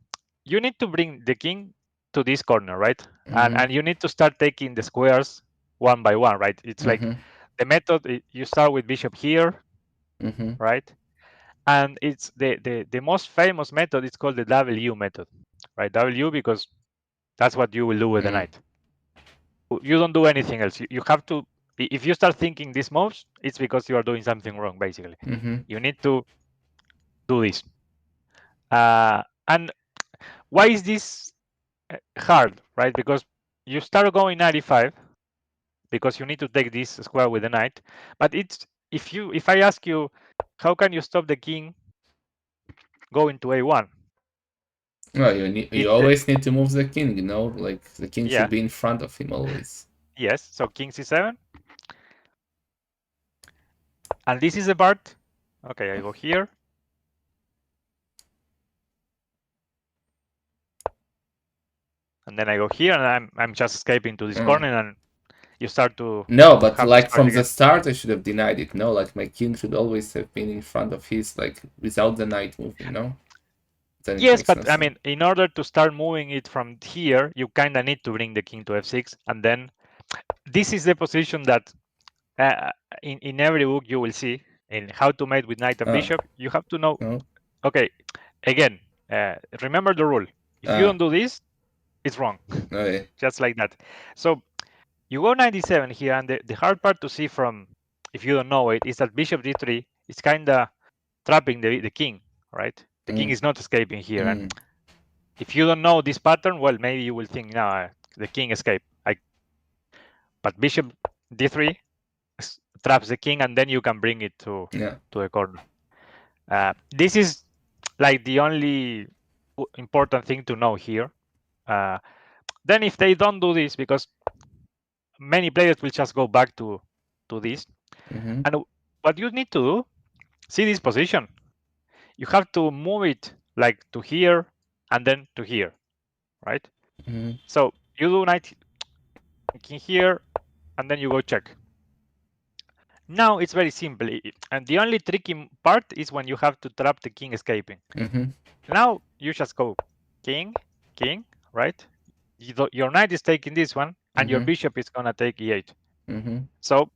you need to bring the king to this corner, right? Mm-hmm. And you need to start taking the squares one by one, right? It's like Mm-hmm. the method. You start with bishop here, Mm-hmm. right? And it's the most famous method. It's called the W method, right? W because that's what you will do with the Mm. knight. You don't do anything else. You have to. If you start thinking these moves, it's because you are doing something wrong. Basically, Mm-hmm. you need to do this. And why is this hard, right? Because you start going 95 because you need to take this square with the knight. But it's if I ask you, how can you stop the king going to a1? Well, you It's always need to move the king, you know? Like, the king should yeah, be in front of him always. yes. So king c7, and this is the part. Okay, I go here, and then I go here, and I'm just escaping to this Uh. corner, and you start to No, but have to like start from the again. start, I should have denied it. No, like my king should always have been in front of his, like without the knight moving. No, then it Yes, makes no but I sense. mean, in order to start moving it from here, you kind of need to bring the king to f6, and then this is the position that uh, in every book you will see in how to mate with knight and Ah, bishop. You have to know. no, Okay, again, remember the rule. If you ah, don't do this, it's wrong, okay. just like that. So you go 97 here, and the hard part to see from, if you don't know it, is that bishop d3 is kind of trapping the king, right? The king Mm, is not escaping here, and mm, if you don't know this pattern, well, maybe you will think, no, the king escaped. But bishop d3 traps the king, and then you can bring it yeah. to the corner. This is like the only important thing to know here. Uh, then if they don't do this, because many players will just go back to this, Mm-hmm. and what you need to do, see this position. You have to move it like to here and then to here, right? Mm-hmm. So you do knight king here, and then you go check. Now it's very simple, and the only tricky part is when you have to trap the king escaping. Mm-hmm. Now you just go king, king, right? Your knight is taking this one, and your Mm-hmm. bishop is gonna take e8. Mm-hmm. So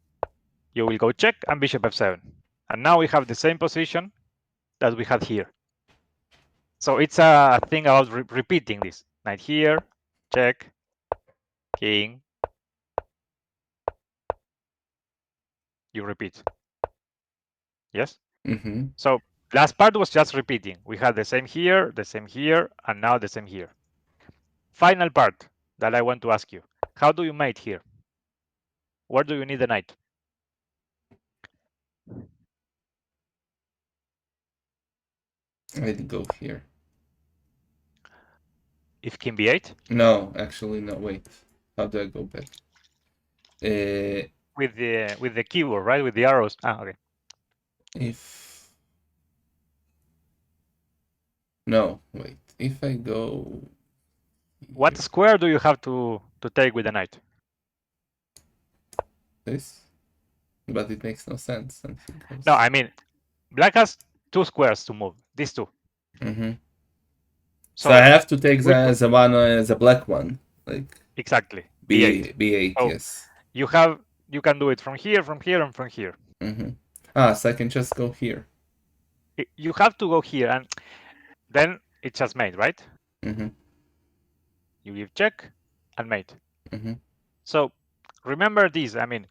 you will go check and bishop f7, and now we have the same position that we had here. So it's a thing about repeating this. Knight here, check, king, you repeat. Yes. Mm-hmm. So last part was just repeating. We had the same here, and now the same here. Final part that I want to ask you. How do you mate here? Where do you need the knight? I'd go here. If king b8? No, actually, no. Wait. How do I go back? With the keyboard, right? With the arrows. Ah, okay. If no, wait. If I go What here, square do you have to take with the knight? this, but it makes no sense. And he No, goes. I mean, black has two squares to move. These two. Mm-hmm. So I So have to take we put the one the black one, like exactly b8. B8. So Yes. you can do it from here, and from here. Mm-hmm. Ah, so I can just go here. You have to go here, and then it's just mate, right? Mm-hmm. You give check and mate. Mm-hmm. So remember this. I mean,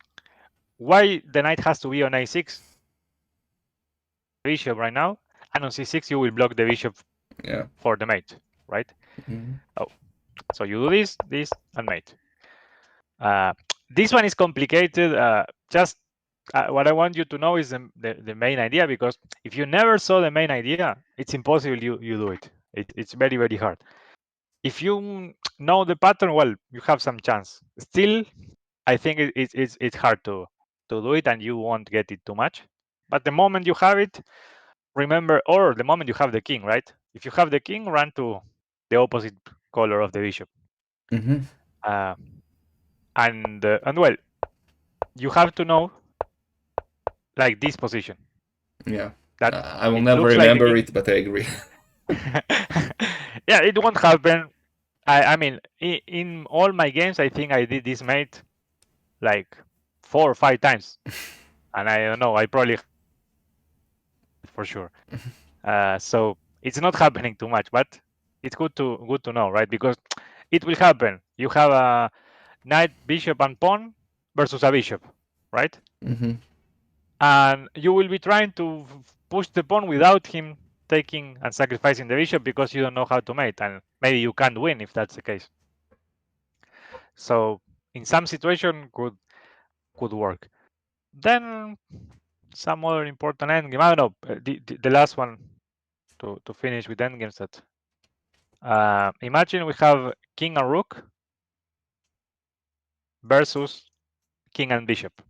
why the knight has to be on a6 bishop right now, and on c6 you will block the bishop Yeah. for the mate, right? Mm-hmm. Oh, so you do this, and mate. This one is complicated. Just what I want you to know is the main idea, because if you never saw the main idea, it's impossible you do it. It's very, very hard. If you know the pattern, well, you have some chance. Still, I think it's hard to do it, and you won't get it too much. But the moment you have it, remember, or the moment you have the king, right? If you have the king, run to the opposite color of the bishop. Mm-hmm. Uh, and well, you have to know like this position Yeah. that I will it never looks like the remember king. it, but I agree. Yeah, it won't happen. I mean, in all my games, I think I did this mate like 4 or 5 times, and I don't know. I probably for sure. So it's not happening too much, but it's good to know, right? Because it will happen. You have a knight, bishop, and pawn versus a bishop, right? Mm-hmm. And you will be trying to push the pawn without him taking and sacrificing the bishop because you don't know how to mate, and maybe you can't win if that's the case. So in some situation could work. Then some other important endgame. I don't know. The last one to finish with endgames that imagine we have king and rook versus king and bishop.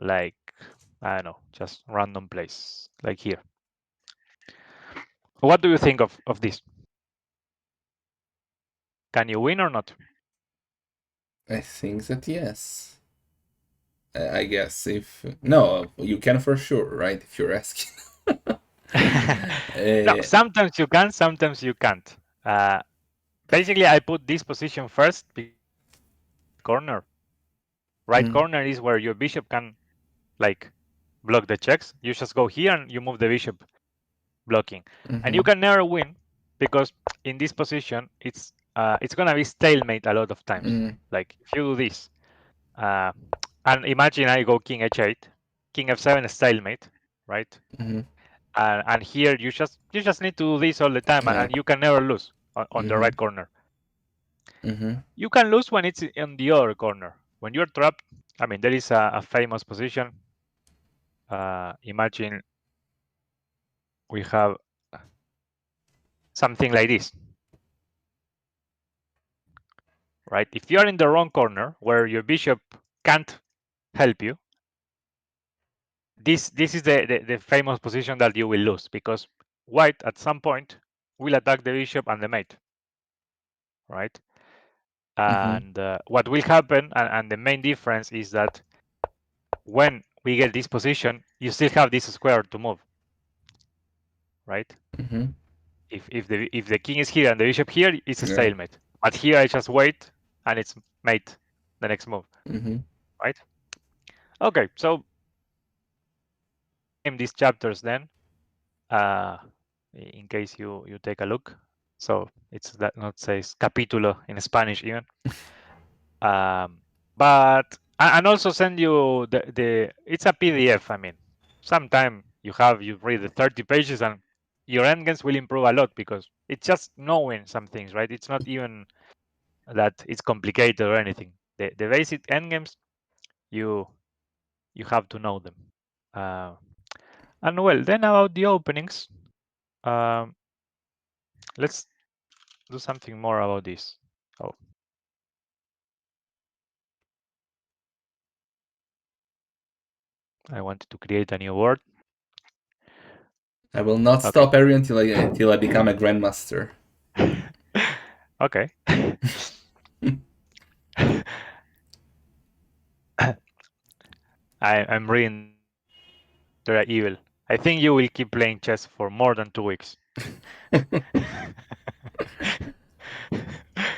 Like I don't know, just random place like here. What do you think of this? Can you win or not? I think that yes. I guess if no, you can for sure, right? If you're asking. No, uh, sometimes you can, sometimes you can't. Basically, I put this position first because corner. Right mm, corner is where your bishop can like block the checks. You just go here and you move the bishop blocking, and you mm-hmm, can never win because in this position it's gonna be stalemate a lot of times. mm, Like if you do this, uh, and imagine I go king h8, king f7 stalemate, right? mm-hmm, And here you just need to do this all the time, yeah, and you can never lose on the mm-hmm, right corner. mm-hmm, You can lose when it's in the other corner. When you're trapped, I mean, there is a famous position. Imagine we have something like this, right? If you are in the wrong corner where your bishop can't help you, this is the famous position that you will lose because white at some point will attack the bishop and the mate, right? mm-hmm, And what will happen, and the main difference is that when we get this position, you still have this square to move, right? mm-hmm, If the king is here and the bishop here, it's a yeah, stalemate. But here I just wait and it's mate the next move, mm-hmm, right? Okay, so name these chapters then, uh, in case you take a look. So it's that not says capítulo in Spanish even. But and also send you the it's a PDF. I mean, sometime you read the 30 pages and your endgames will improve a lot because it's just knowing some things, right? It's not even that it's complicated or anything. the basic endgames, you you have to know them. Uh, and well, then about the openings, um, let's do something more about this. Oh, I wanted to create a new word. I will not Okay. stop every until I become a grandmaster. Okay. I'm reading that they're evil. I think you will keep playing chess for more than 2 weeks.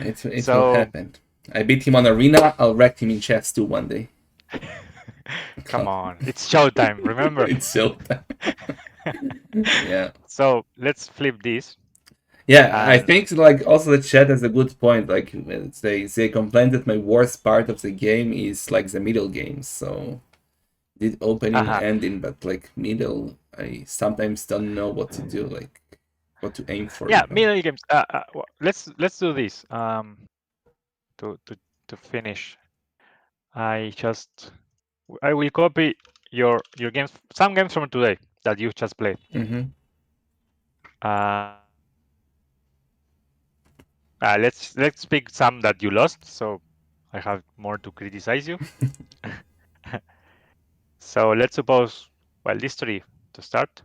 It will So, happen. I beat him on arena. I'll wreck him in chess too one day. come on, it's showtime, remember? It's so. Yeah. So let's flip this. Yeah, I And think like also the chat has a good point. Like they complain that my worst part of the game is like the middle games. So did opening and ending, but like middle, I sometimes don't know what to do, like what to aim for yeah, even. middle games. Let's do this. To to finish, I just I will copy your games, some games from today that you just played. Mm-hmm. Let's pick some that you lost, so I have more to criticize you. So let's suppose, well, these three to start,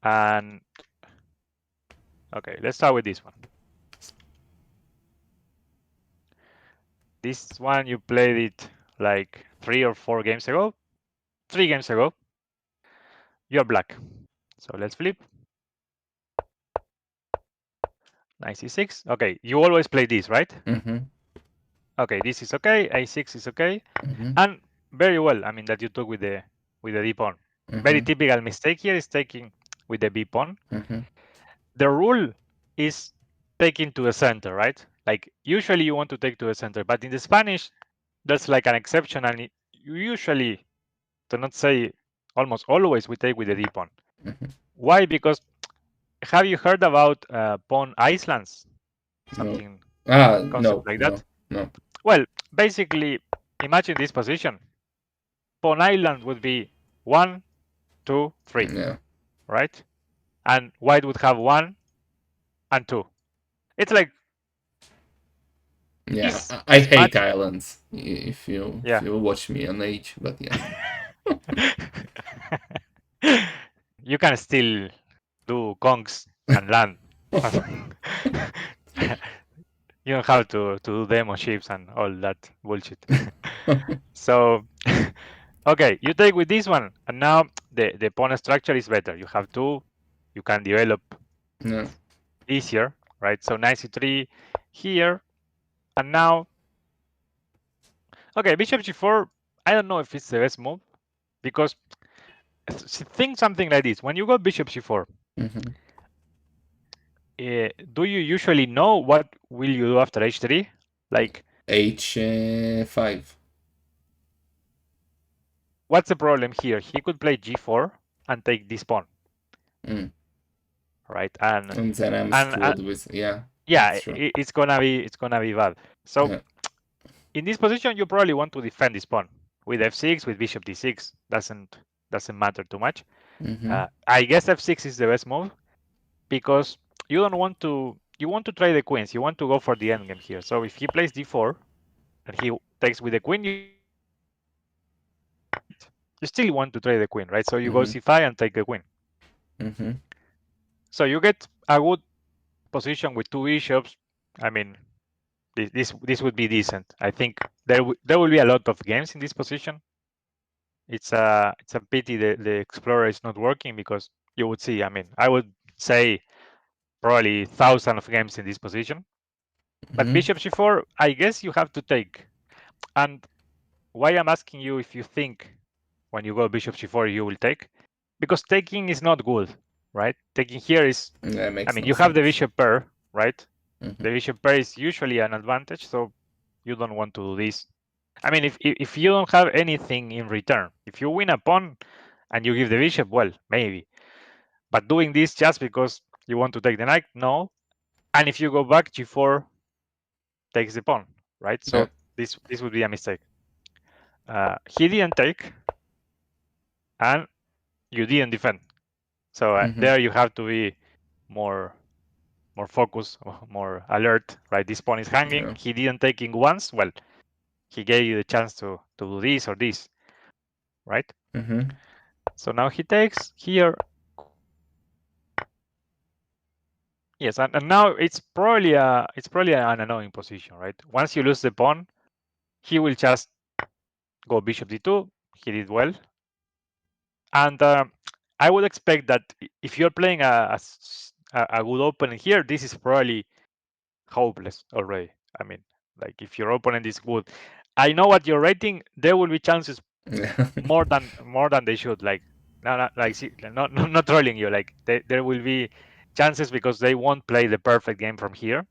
and okay, let's start with this one. This one you played it like 3 or 4 games ago. 3 games ago. You're black. So let's flip. Knight c6. Okay, you always play this, right? Mm-hmm. Okay, this is okay. A6 is okay, Mm-hmm. and very well. I mean that you took with the d pawn. Very Mm-hmm. typical mistake here is taking with the b pawn. Mm-hmm. The rule is taking to the center, right? Like usually you want to take to the center, but in the Spanish, there's like an exception, and you usually, to not say almost always, we take with the d pawn. Mm-hmm. Why? Because have you heard about pawn islands? No. Something concept No, like no, that. no. Well, basically, imagine this position. Pawn island would be 1, 2, 3, Yeah. right? And white would have 1 and 2. It's like Yeah. this I this hate match. islands. If Yeah. you watch me on Age, but yes. You can still do conks and land. You don't have to do demo ships and all that bullshit. So, okay, you take with this one, and now the pawn structure is better. You have two, you can develop No. easier, right? So knight c3 here, and now, okay, bishop g4. I don't know if it's the best move because think something like this: when you go bishop g4, Mm-hmm. do you usually know what will you do after h3? Like, H5. what's the problem here? He could play g4 and take this pawn, Mm. right? And then I'm And screwed with, yeah, yeah, that's true. it's gonna be bad. So Yeah. in this position, you probably want to defend this pawn with f6, with bishop d6. Doesn't matter too much. Mm-hmm. I guess f6 is the best move because you don't want to. You want to try the queens. You want to go for the endgame here. So if he plays d4 and he takes with the queen, you still want to try the queen, right? So you go Mm-hmm. c5 and take the queen. Mm-hmm. So you get a good position with two bishops. I mean, this would be decent. I think there will be a lot of games in this position. It's a pity the explorer is not working because you would see. I mean, I would say probably thousands of games in this position. But Mm-hmm. bishop g4, I guess you have to take. And why I'm asking you if you think when you go bishop g4 you will take, because taking is not good, right? Taking here is, That I makes mean, no you have the sense. bishop pair, right? Mm-hmm. The bishop pair is usually an advantage, so you don't want to do this. I mean, if you don't have anything in return, if you win a pawn and you give the bishop, well, maybe. But doing this just because you want to take the knight, no. And if you go back g4, takes the pawn, right? So yeah. this would be a mistake. He didn't take, and you didn't defend. So there you have to be more focused, more alert, right? This pawn is hanging. Yeah. He didn't take it once. Well, he gave you the chance to do this or this, right? So now he takes here. Yes, and now it's probably an annoying position, right? Once you lose the pawn, he will just go bishop d2. He did well, and I would expect that if you're playing a good opponent here, this is probably hopeless already. I mean, like if your opponent is good, I know what you're rating. There will be chances Yeah. more than they should. Like not like not trolling you. Like there will be chances because they won't play the perfect game from here.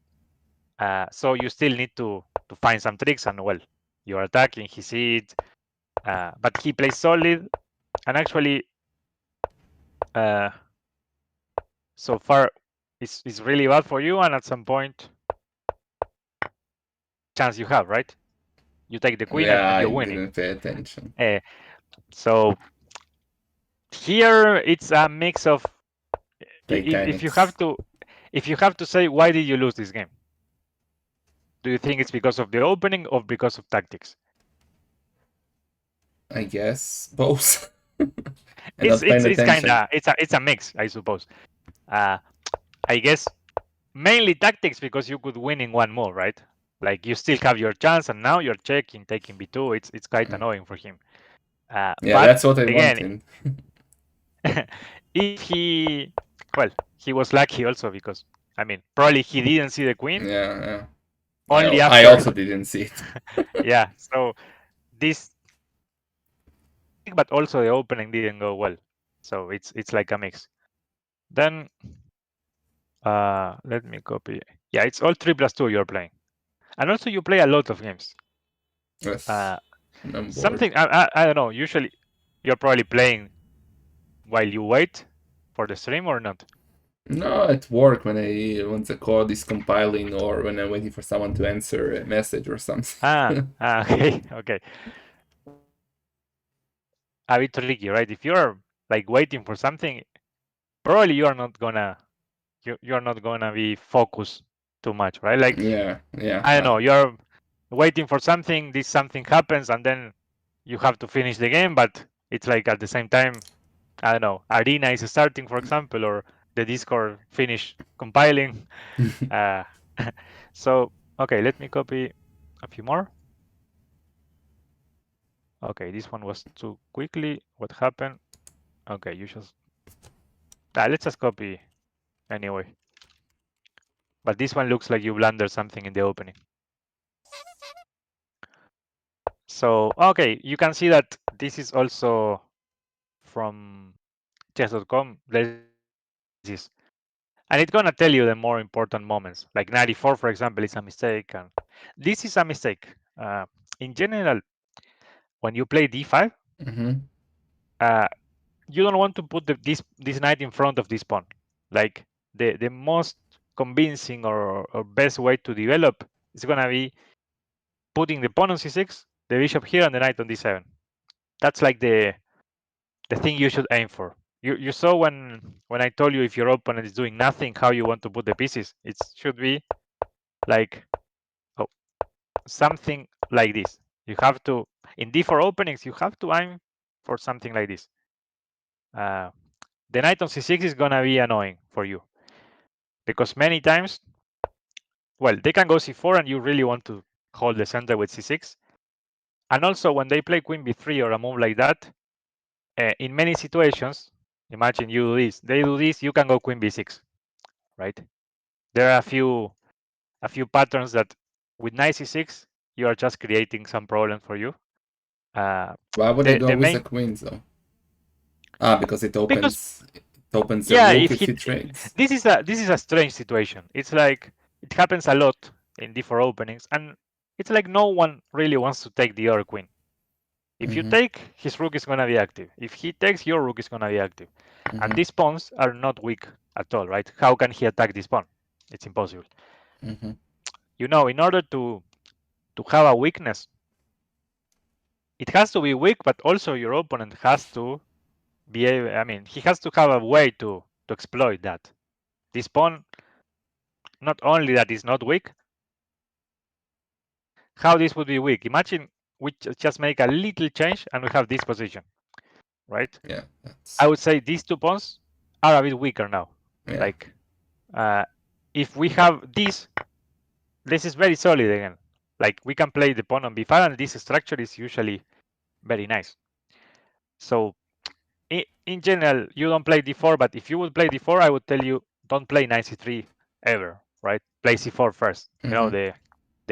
So you still need to find some tricks. And well, you're attacking. He sees it, but he plays solid. And actually, so far, it's really bad for you. And at some point, chance you have, right? You take the queen Yeah, and I you're winning. didn't pay attention. So here it's a mix of if Titanics. you have to say why did you lose this game? Do you think it's because of the opening or because of tactics? I guess both. And It's not paying kind attention. of it's a mix, I suppose. I guess mainly tactics because you could win in one move, right? Like you still have your chance, and now you're checking, taking b2. It's quite annoying for him. Yeah, But that's what I again, wanted. if he was lucky also because I mean probably he didn't see the queen Yeah, yeah. only I after. also didn't see it. Yeah, so this, but also the opening didn't go well, so it's like a mix. Then let me copy. Yeah, it's all 3+2 you're playing, and also you play a lot of games. Yes. I'm bored. Something I don't know. Usually, you're probably playing while you wait for the stream or not. No, at work when the code is compiling or when I'm waiting for someone to answer a message or something. Okay, okay. A bit tricky, right? If you're like waiting for something, probably you're not gonna be focused too much, right? Like Yeah, yeah. I don't know, you're waiting for something, this something happens, and then you have to finish the game, but it's like at the same time, I don't know, Arena is starting, for example, or the Discord finish compiling. Uh, so, okay, let me copy a few more. Okay, this one was too quickly. What happened? Okay, you just... let's just copy anyway. But this one looks like you blundered something in the opening. So, okay, you can see that this is also from chess.com. There's this. And it's going to tell you the more important moments. Like 94, for example, is a mistake. And this is a mistake. In general, when you play d5, you don't want to put this knight in front of this pawn. Like the most convincing or best way to develop is going to be putting the pawn on c6, the bishop here, and the knight on d7. That's like the thing you should aim for. You saw when I told you if your opponent is doing nothing, how you want to put the pieces. It should be like something like this. You have to, in d4 openings, you have to aim for something like this. The knight on c6 is gonna be annoying for you because many times, well, they can go c4 and you really want to hold the center with c6. And also when they play queen b3 or a move like that, in many situations, imagine you do this, they do this, you can go queen b6, right? There are a few patterns that with knight c6, you are just creating some problems for you. Why would I The go with the main, queens though? Ah, because because it opens the yeah, rook if if he trades. this is a strange situation. It's like it happens a lot in d4 openings, and it's like no one really wants to take the other queen. If you take, his rook is gonna be active. If he takes, your rook is gonna be active. And these pawns are not weak at all, right? How can he attack this pawn? It's impossible. in order to have a weakness, it has to be weak, but also your opponent has to be able, I mean, he has to have a way to exploit that. This pawn, not only that is not weak, how this would be weak. Imagine we just make a little change and we have this position, right? Yeah, I would say these 2 pawns are a bit weaker now. yeah. Like, if we have this is very solid again. Like, we can play the pawn on b5, and this structure is usually very nice. So, in general, you don't play d4, but if you would play d4, I would tell you don't play knight c3 ever, right? Play c4 first. You know, the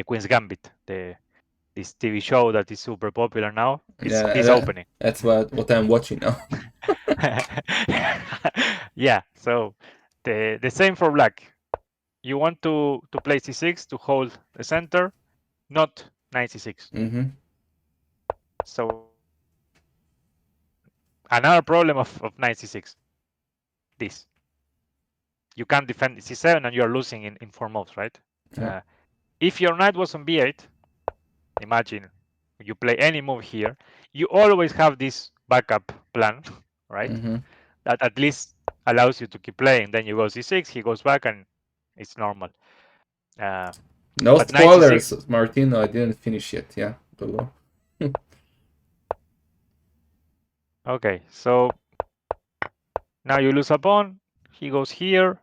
Queen's Gambit, this TV show that is super popular now. It's this opening. That's what I'm watching now. Yeah, so the same for black. You want to play c6 to hold the center, not knight c6. So another problem of knight c6, this. You can't defend c7 and you are losing in 4 moves, right? Yeah. If your knight was on b8, imagine you play any move here, you always have this backup plan, right? That at least allows you to keep playing. Then you go c6, he goes back, and it's normal. No But knight c6. spoilers, Martino. I didn't finish yet. Yeah, go. Okay, so now you lose a pawn. He goes here.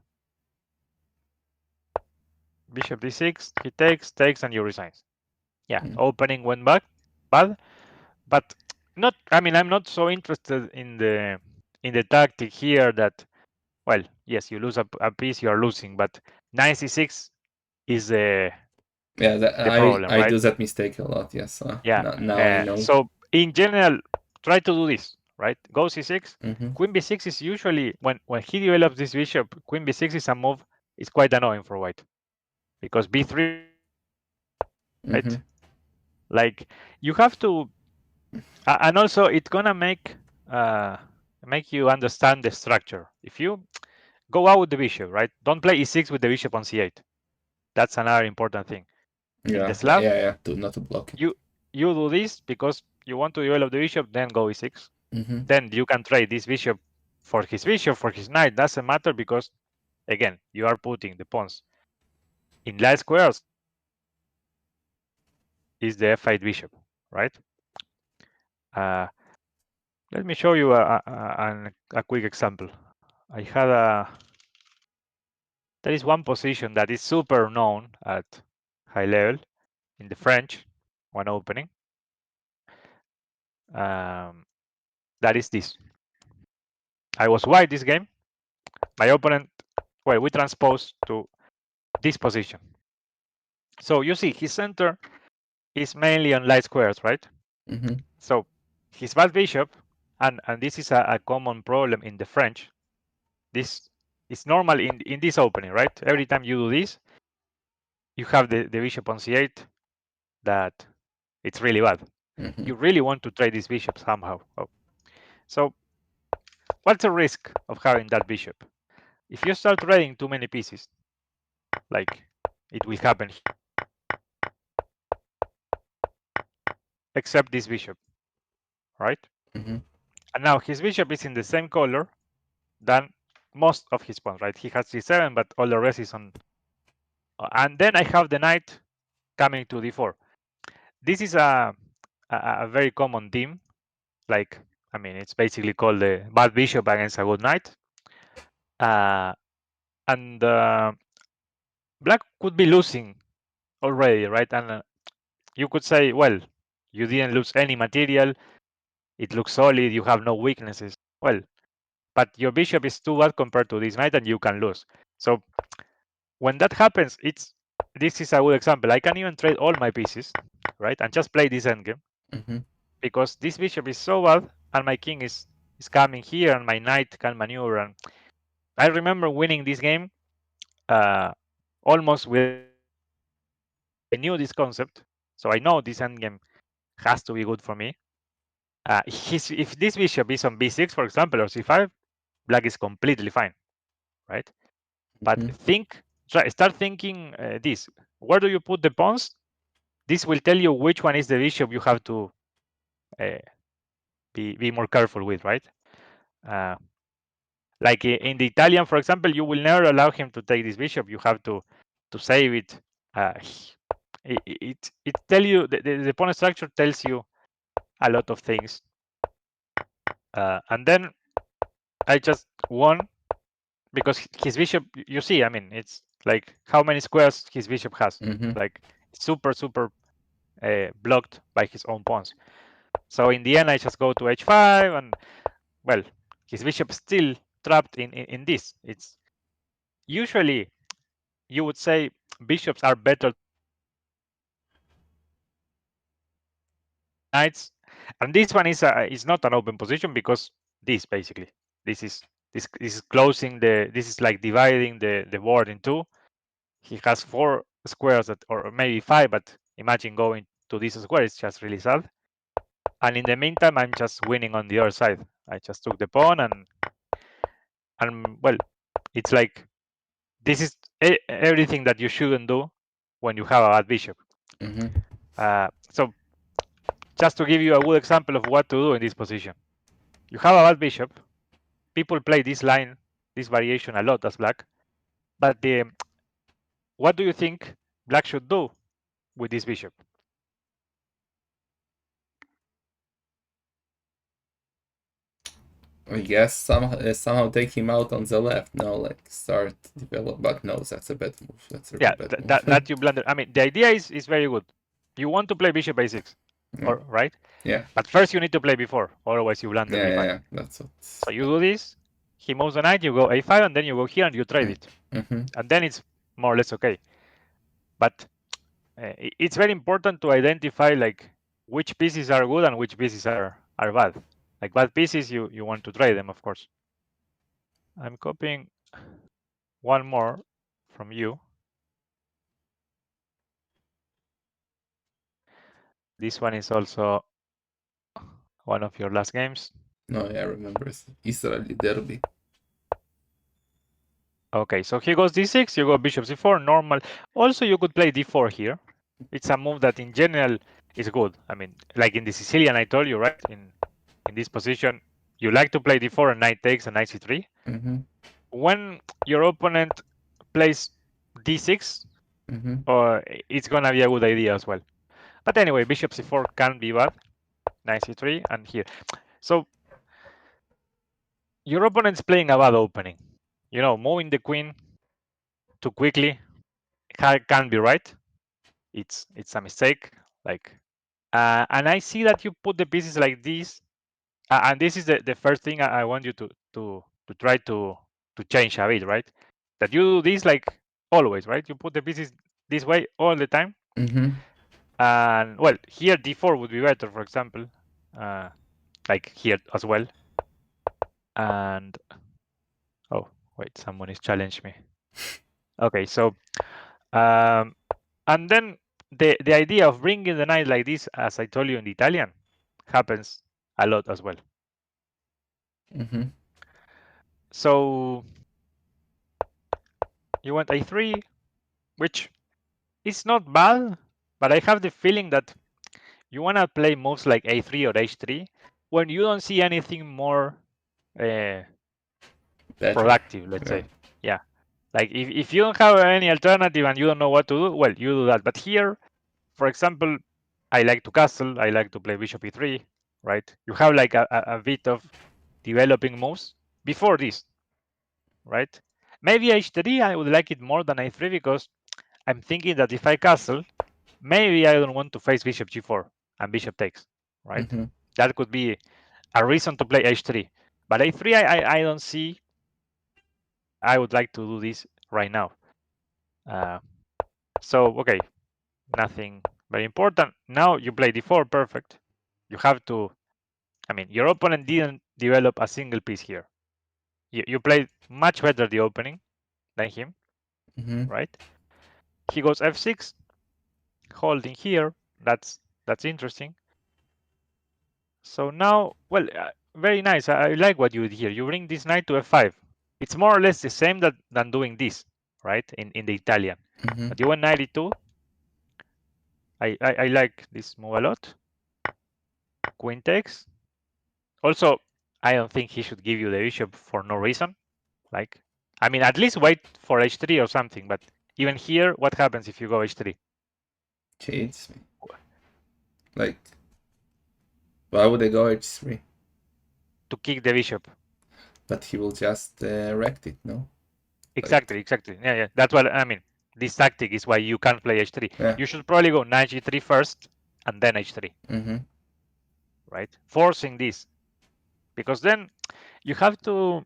Bishop d6. He takes, and you resign. Yeah, opening went back, bad, but not. I mean, I'm not so interested in the tactic here. That, well, yes, you lose a piece, you are losing, but knight c6 is the problem, I right? do that mistake a lot. Yes. Yeah. Now I know. So in general, try to do this, right? Go c6. Queen b6 is usually when he develops this bishop. Queen b6 is a move. It's quite annoying for white because b3, right? Like, you have to, and also it's gonna make you understand the structure. If you go out with the bishop, right? Don't play e6 with the bishop on c8. That's another important thing. In the Slav, not to block it. You do this because you want to develop the bishop, then go e6. Then you can trade this bishop, for his knight. Doesn't matter because, again, you are putting the pawns in light squares. Is the f8 bishop, right? Let me show you a quick example. I had there is one position that is super known at high level in the French, one opening. That is this. I was white this game. My opponent, well, we transpose to this position. So you see, his center is mainly on light squares, right? So his bad bishop, and this is a common problem in the French. This is normal in this opening, right? Every time you do this, you have the bishop on c8 that it's really bad. You really want to trade this bishop somehow. So what's the risk of having that bishop? If you start trading too many pieces, like it will happen, except this bishop, right? And now his bishop is in the same color than most of his pawns, right? He has c7, but all the rest is on. And then I have the knight coming to d4. This is a very common theme. Like, I mean, it's basically called the bad bishop against a good knight. And black could be losing already, right? And you could say, well, you didn't lose any material. It looks solid. You have no weaknesses. Well, but your bishop is too bad compared to this knight, and you can lose. So when that happens, this is a good example. I can even trade all my pieces, right, and just play this endgame because this bishop is so bad, and my king is coming here, and my knight can maneuver. And I remember winning this game almost without knowing this concept. I knew this concept, so I know this endgame has to be good for me. If this bishop is on b6, for example, or c5, black is completely fine, right? But start thinking this. where do you put the pawns? This will tell you which one is the bishop you have to be more careful with, right? Like in the Italian, for example, you will never allow him to take this bishop. You have to save it. It tell you the pawn structure tells you a lot of things. And then I just won because his bishop. You see, I mean, it's like how many squares his bishop has. Like super blocked by his own pawns. So in the end, I just go to h5, and well, his bishop still trapped in this. It's usually you would say bishops are better knights, and this one is not an open position because this basically this is closing this is like dividing the board in two. He has 4 squares or maybe 5, but imagine going to this square. It's just really sad. And in the meantime, I'm just winning on the other side. I just took the pawn, and well, it's like this is everything that you shouldn't do when you have a bad bishop. So just to give you a good example of what to do in this position, you have a bad bishop. People play this line, this variation a lot as black, but what do you think black should do with this bishop? I guess somehow take him out on the left. No, like start develop, but no, that's a bad move. That's a really bad move. that you blunder. I mean, the idea is very good. You want to play bishop a6, Yeah. right? Yeah. But first you need to play before, otherwise you blunder Yeah, b5. yeah, that's what. So you do this. He moves the knight. You go a5, and then you go here and you trade it, and then it's more or less okay. But it's very important to identify like which pieces are good and which pieces are bad. Like bad pieces, you want to trade them, of course. I'm copying one more from you. This one is also one of your last games. No, yeah, I remember. It's Israeli Derby. Okay, so he goes d6, you go bishop c4, normal. Also, you could play d4 here. It's a move that in general is good. I mean, like in the Sicilian, I told you, right? In this position, you like to play d4 and knight takes and knight c3. When your opponent plays d6, it's going to be a good idea as well. But anyway, bishop c4 can be bad. Knight c3 and here. So your opponent's playing a bad opening. You know, moving the queen too quickly can be right. It's a mistake. Like, and I see that you put the pieces like this, and this is the first thing I want you to try to change a bit, right? That you do this like always, right? You put the pieces this way all the time. And well, here d4 would be better, for example, like here as well. And oh wait, someone is challenging me. Okay, so and then the idea of bringing the knight like this, as I told you in the Italian, happens a lot as well. So you want a3, which is not bad, but I have the feeling that you want to play moves like a3 or h3 when you don't see anything more productive, let's say. Yeah. Like if you don't have any alternative and you don't know what to do, well, you do that. But here, for example, I like to castle, I like to play bishop e3, right? You have like a bit of developing moves before this, right? Maybe h3, I would like it more than a3 because I'm thinking that if I castle, maybe I don't want to face bishop g4 and bishop takes, right? That could be a reason to play h3. But a3, I don't see. I would like to do this right now. So, okay, nothing very important. Now you play d4, perfect. You have to, I mean, your opponent didn't develop a single piece here. You played much better the opening than him, right? He goes f6, holding here. That's interesting. So now, well, very nice. I like what you did here. You bring this knight to f5. It's more or less the same than doing this, right? In the Italian. But you went knight e2. I like this move a lot. Queen takes. Also, I don't think he should give you the bishop for no reason. Like, I mean, at least wait for h3 or something. But even here, what happens if you go h3? Cheats me. Like, why would I go h3? To kick the bishop. But he will just wreck it, no? Exactly, Like, exactly. Yeah. That's what I mean. This tactic is why you can't play h3. yeah. You should probably go knight g3 first and then h3. Mm-hmm. Right? Forcing this. Because then you have to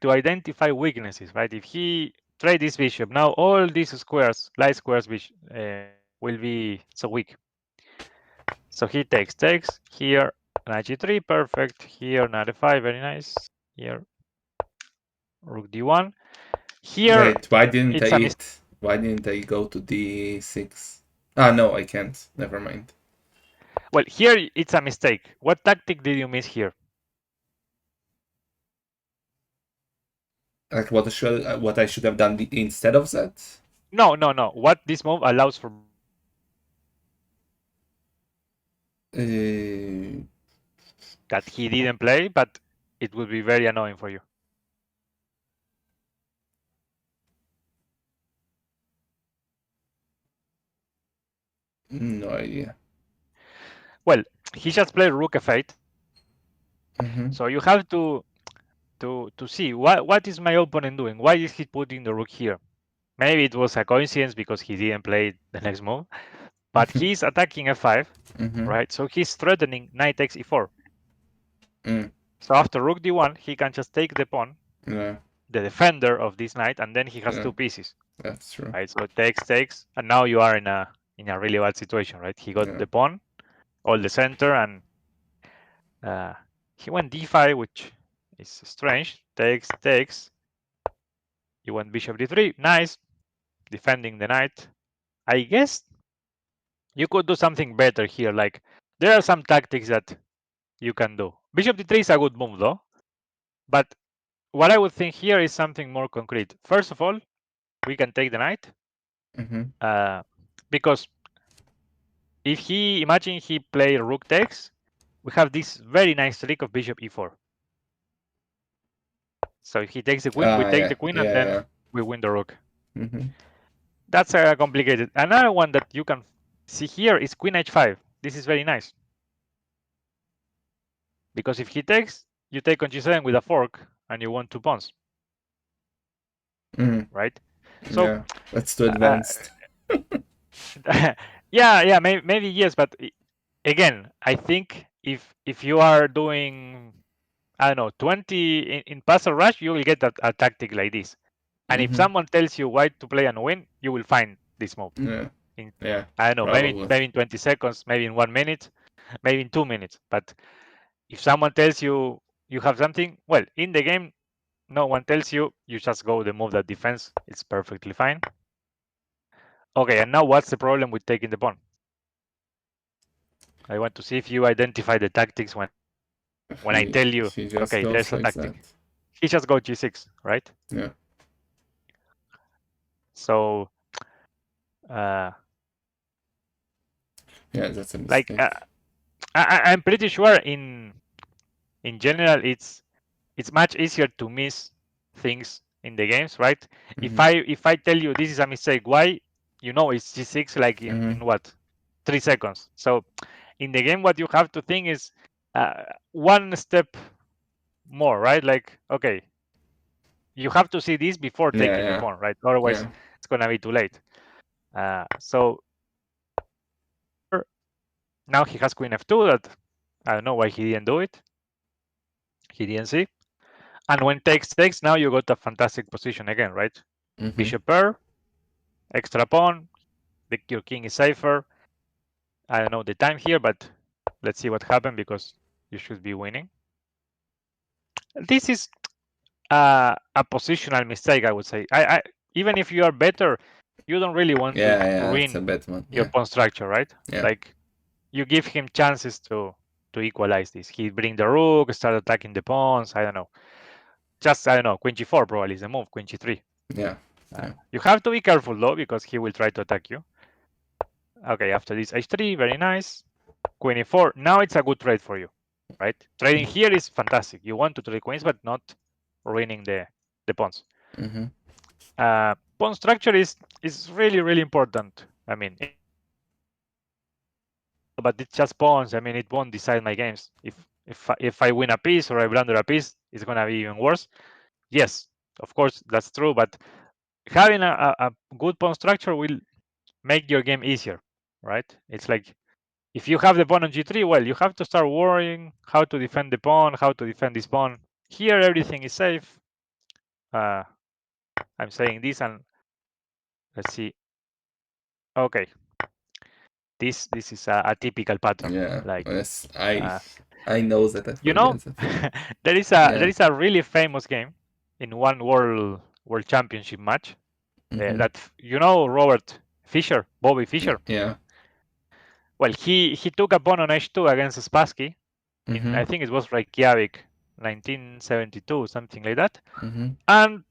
identify weaknesses, right? If he trade this bishop, now all these squares, light squares, will be so weak. So he takes here, knight g3, perfect. Here, knight f5, very nice. Here, rook d1. Here, Wait, why didn't I it's a mistake. eat? Why didn't I go to d6? Ah, no, I can't. Never mind. Well, here it's a mistake. What tactic did you miss here? Like what I should have done instead of that? No. What this move allows for? That he didn't play, but it would be very annoying for you. No idea. Well, he just played rook f8. Mm-hmm. So you have to see what is my opponent doing? Why is he putting the rook here? Maybe it was a coincidence because he didn't play the next move, but he's attacking f5, Mm-hmm. right? So he's threatening knight takes e4. Mm. So after rook d1, he can just take the pawn, Yeah. the defender of this knight, and then he has Yeah. two pieces, That's true. right? So takes, and now you are in a really bad situation, right? He got Yeah. the pawn, all the center, and he went d5, which is strange. Takes. You went bishop d3, nice, defending the knight. I guess you could do something better here. Like there are some tactics that you can do. Bishop d3 is a good move though, but what I would think here is something more concrete. First of all, we can take the knight Mm-hmm. because if he imagine he played rook takes, we have this very nice trick of bishop e4. So if he takes the queen, we Ah, take yeah. the queen, and Yeah, then yeah. we win the rook. Mm-hmm. That's complicated. Another one that you can see here is queen h5. This is very nice. Because if he takes, you take on g7 with a fork, and you want two pawns, Mm-hmm. right? So, Yeah. That's too uh, advanced. yeah, maybe yes, but again, I think if you are doing, I don't know, 20 in Puzzle Rush, you will get a tactic like this. And if Mm-hmm. someone tells you why to play and win, you will find this move. Yeah. In, Yeah. I don't know, Probably. maybe in 20 seconds, maybe in 1 minute, maybe in 2 minutes. But if someone tells you you have something, well, in the game, no one tells you. You just go the move that defends. It's perfectly fine. Okay, and now what's the problem with taking the pawn? I want to see if you identify the tactics when I tell you, He just okay, goes there's a like that. tactic. He just go g6, right? Yeah. So, Yeah, that's a like, mistake. I'm pretty sure in general it's much easier to miss things in the games, right? Mm-hmm. If I tell you this is a mistake, why? You know it's g6 like Mm-hmm. in what 3 seconds. So in the game, what you have to think is one step more, right? Like okay, you have to see this before Yeah, taking the yeah. pawn, right? Otherwise, Yeah. it's gonna be too late. So now he has queen f2. That I don't know why he didn't do it. He didn't see. And when takes, now you got a fantastic position again, right? Mm-hmm. Bishop pair, extra pawn. Your king is safer. I don't know the time here, but let's see what happened because you should be winning. This is a positional mistake, I would say. I even if you are better, you don't really want to Yeah, yeah. It's a ruin bad one. your Yeah. pawn structure, right? Yeah. Like you give him chances to equalize this. He bring the rook, start attacking the pawns. I don't know. Just I don't know. Queen g4 probably is the move. Queen g3. Yeah. Yeah. You have to be careful though because he will try to attack you. Okay, after this h3, very nice. Queen e4. Now it's a good trade for you, right? Trading here is fantastic. You want to trade queens, but not ruining the pawns. Pawn structure is really important. I mean, but it's just pawns. I mean, it won't decide my games. If I win a piece or I blunder a piece, it's gonna be even worse. Yes, of course that's true, but having a good pawn structure will make your game easier, right? It's like if you have the pawn on g3, well, you have to start worrying how to defend the pawn, how to defend this pawn. Here, everything is safe. I'm saying this, and let's see. Okay, this is a typical pattern. Yeah, Like, yes, uh, I know that. I you know, forget that. there Yeah. is a really famous game in one world championship match that Robert Fischer, Bobby Fischer. Yeah. Well, he took a pawn on h2 against Spassky in, Mm-hmm. I think it was Reykjavik, 1972, something like that, Mm-hmm. and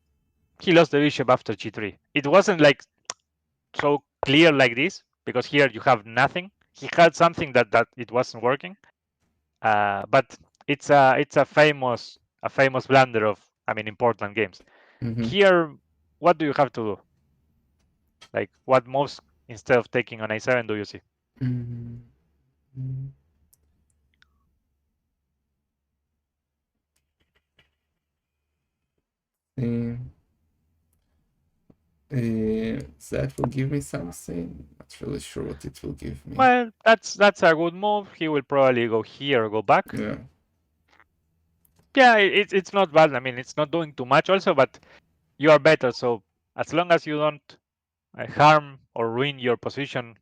he lost the bishop after g3. It wasn't like so clear like this because here you have nothing. He had something that it wasn't working, but it's a famous blunder of, I mean, important games. Mm-hmm. Here, what do you have to do? Like, what moves instead of taking on a7 do you see? Mm-hmm. That will give me something. Not really sure what it will give me. Well, that's a good move. He will probably go here or go back. Yeah. Yeah, it's not bad. I mean, it's not doing too much also, but you are better. So as long as you don't harm or ruin your position,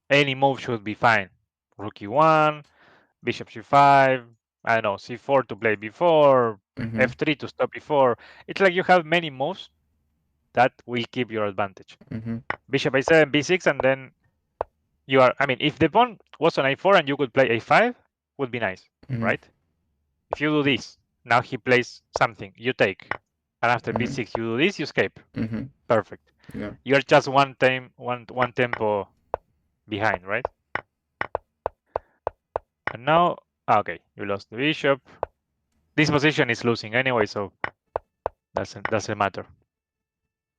any move should be fine. Rook e1, bishop c5, I don't know, c4 to play before, Mm-hmm. f3 to stop before. It's like you have many moves that will keep your advantage. Mm-hmm. Bishop a7, b6, and then you are. I mean, if the pawn was on a4 and you could play a5, would be nice, Mm-hmm. right? If you do this, now he plays something, you take, and after Mm-hmm. b6 you do this, you escape. Mm-hmm. Perfect. Yeah. You're just one tempo behind, right? And now, okay, you lost the bishop. This position is losing anyway, so doesn't matter.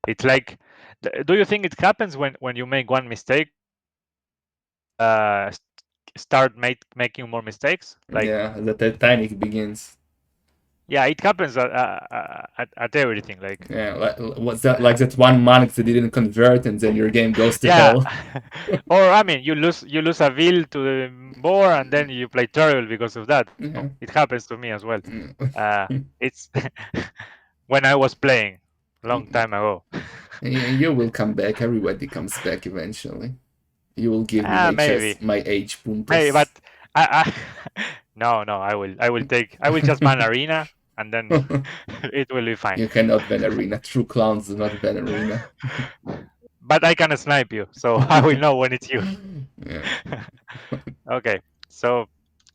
It's like, do you think it happens when you make one mistake, uh, start making more mistakes? Like, Yeah. The panic begins. yeah, it happens at everything. Like, Yeah. What's that? Like that one monk that didn't convert, and then your game goes to yeah, hell. or I mean, you lose a wheel to the board, and then you play terrible because of that. Yeah. It happens to me as well. Mm. It's when I was playing long time ago. You will come back. Everybody comes back eventually. You will give me Maybe, my age but puntos. no, I will just ban arena, and then it will be fine. You cannot ban arena. True clowns do not ban arena. But I can snipe you, so I will know when it's you. Yeah. Okay, so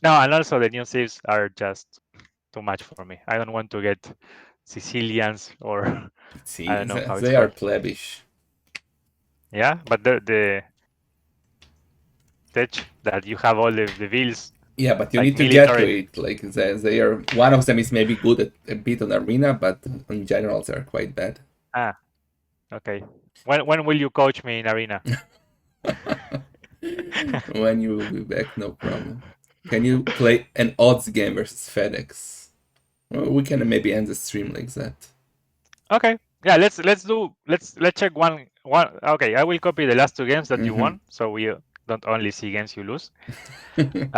no, and also the new thieves are just too much for me. I don't want to get Sicilians or I See, don't know how it's they are called. plebish. Yeah, but the tech that you have all the wheels Yeah, but you like need to get to military. it. Like they are. One of them is maybe good at a bit on arena, but in general they are quite bad. Ah, okay. When will you coach me in arena? When you will be back, no problem. Can you play an odds game versus FedEx? Well, we can maybe end the stream like that. Okay. Yeah, let's check one. Okay, I will copy the last two games that you Mm-hmm. won, so we don't only see games you lose, and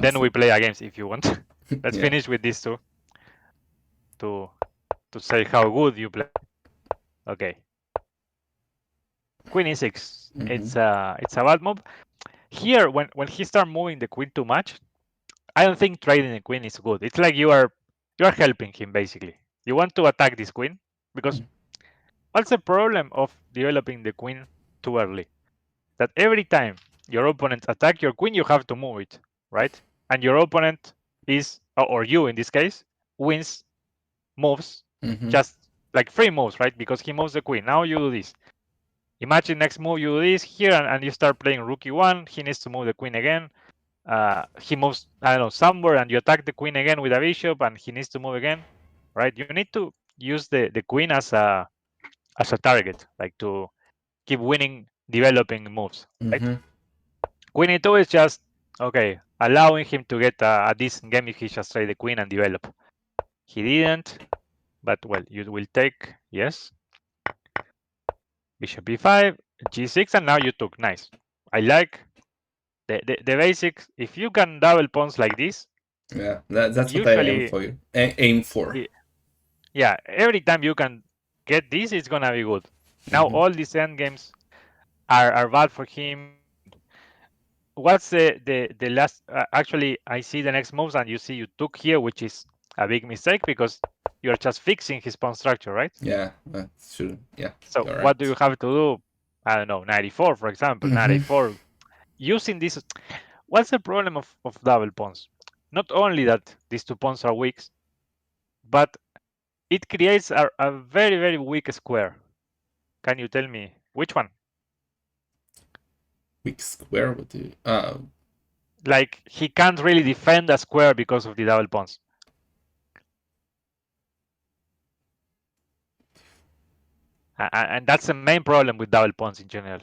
then we Something. play a games if you want. Let's Yeah. finish with these two to to say how good you play. Okay, Queen e6. Mm-hmm. It's a bad move. Here, when he start moving the queen too much, I don't think trading the queen is good. It's like you are helping him basically. You want to attack this queen because what's the problem of developing the queen too early? That every time your opponent attack your queen, you have to move it, right? And your opponent is, or you in this case, wins moves, Mm-hmm. just like free moves, right? Because he moves the queen. Now you do this. Imagine next move you do this here, and you start playing rook e1. He needs to move the queen again. He moves, I don't know, somewhere, and you attack the queen again with a bishop, and he needs to move again, right? You need to use the queen as a target, like to keep winning, developing moves, right? Queen e2 is just okay, allowing him to get a decent game if he just trade the queen and develop. He didn't, but well, you will take, yes. Bishop e5, g6, and now you took. Nice. I like the basics. If you can double pawns like this, yeah, that's what I aim usually, for. Aim for. yeah, every time you can get this, it's gonna be good. Now all these endgames are bad for him. What's the last? Actually, I see the next moves, and you see you took here, which is a big mistake because you're just fixing his pawn structure, right? Yeah, that's true. Yeah, So you're what do you right. have to do? I don't know, 94, for example, 94. Using this, what's the problem of double pawns? Not only that these two pawns are weak, but it creates a very, very weak square. Can you tell me which one? Weak square? What do you... Like, he can't really defend a square because of the double pawns. And that's the main problem with double pawns in general.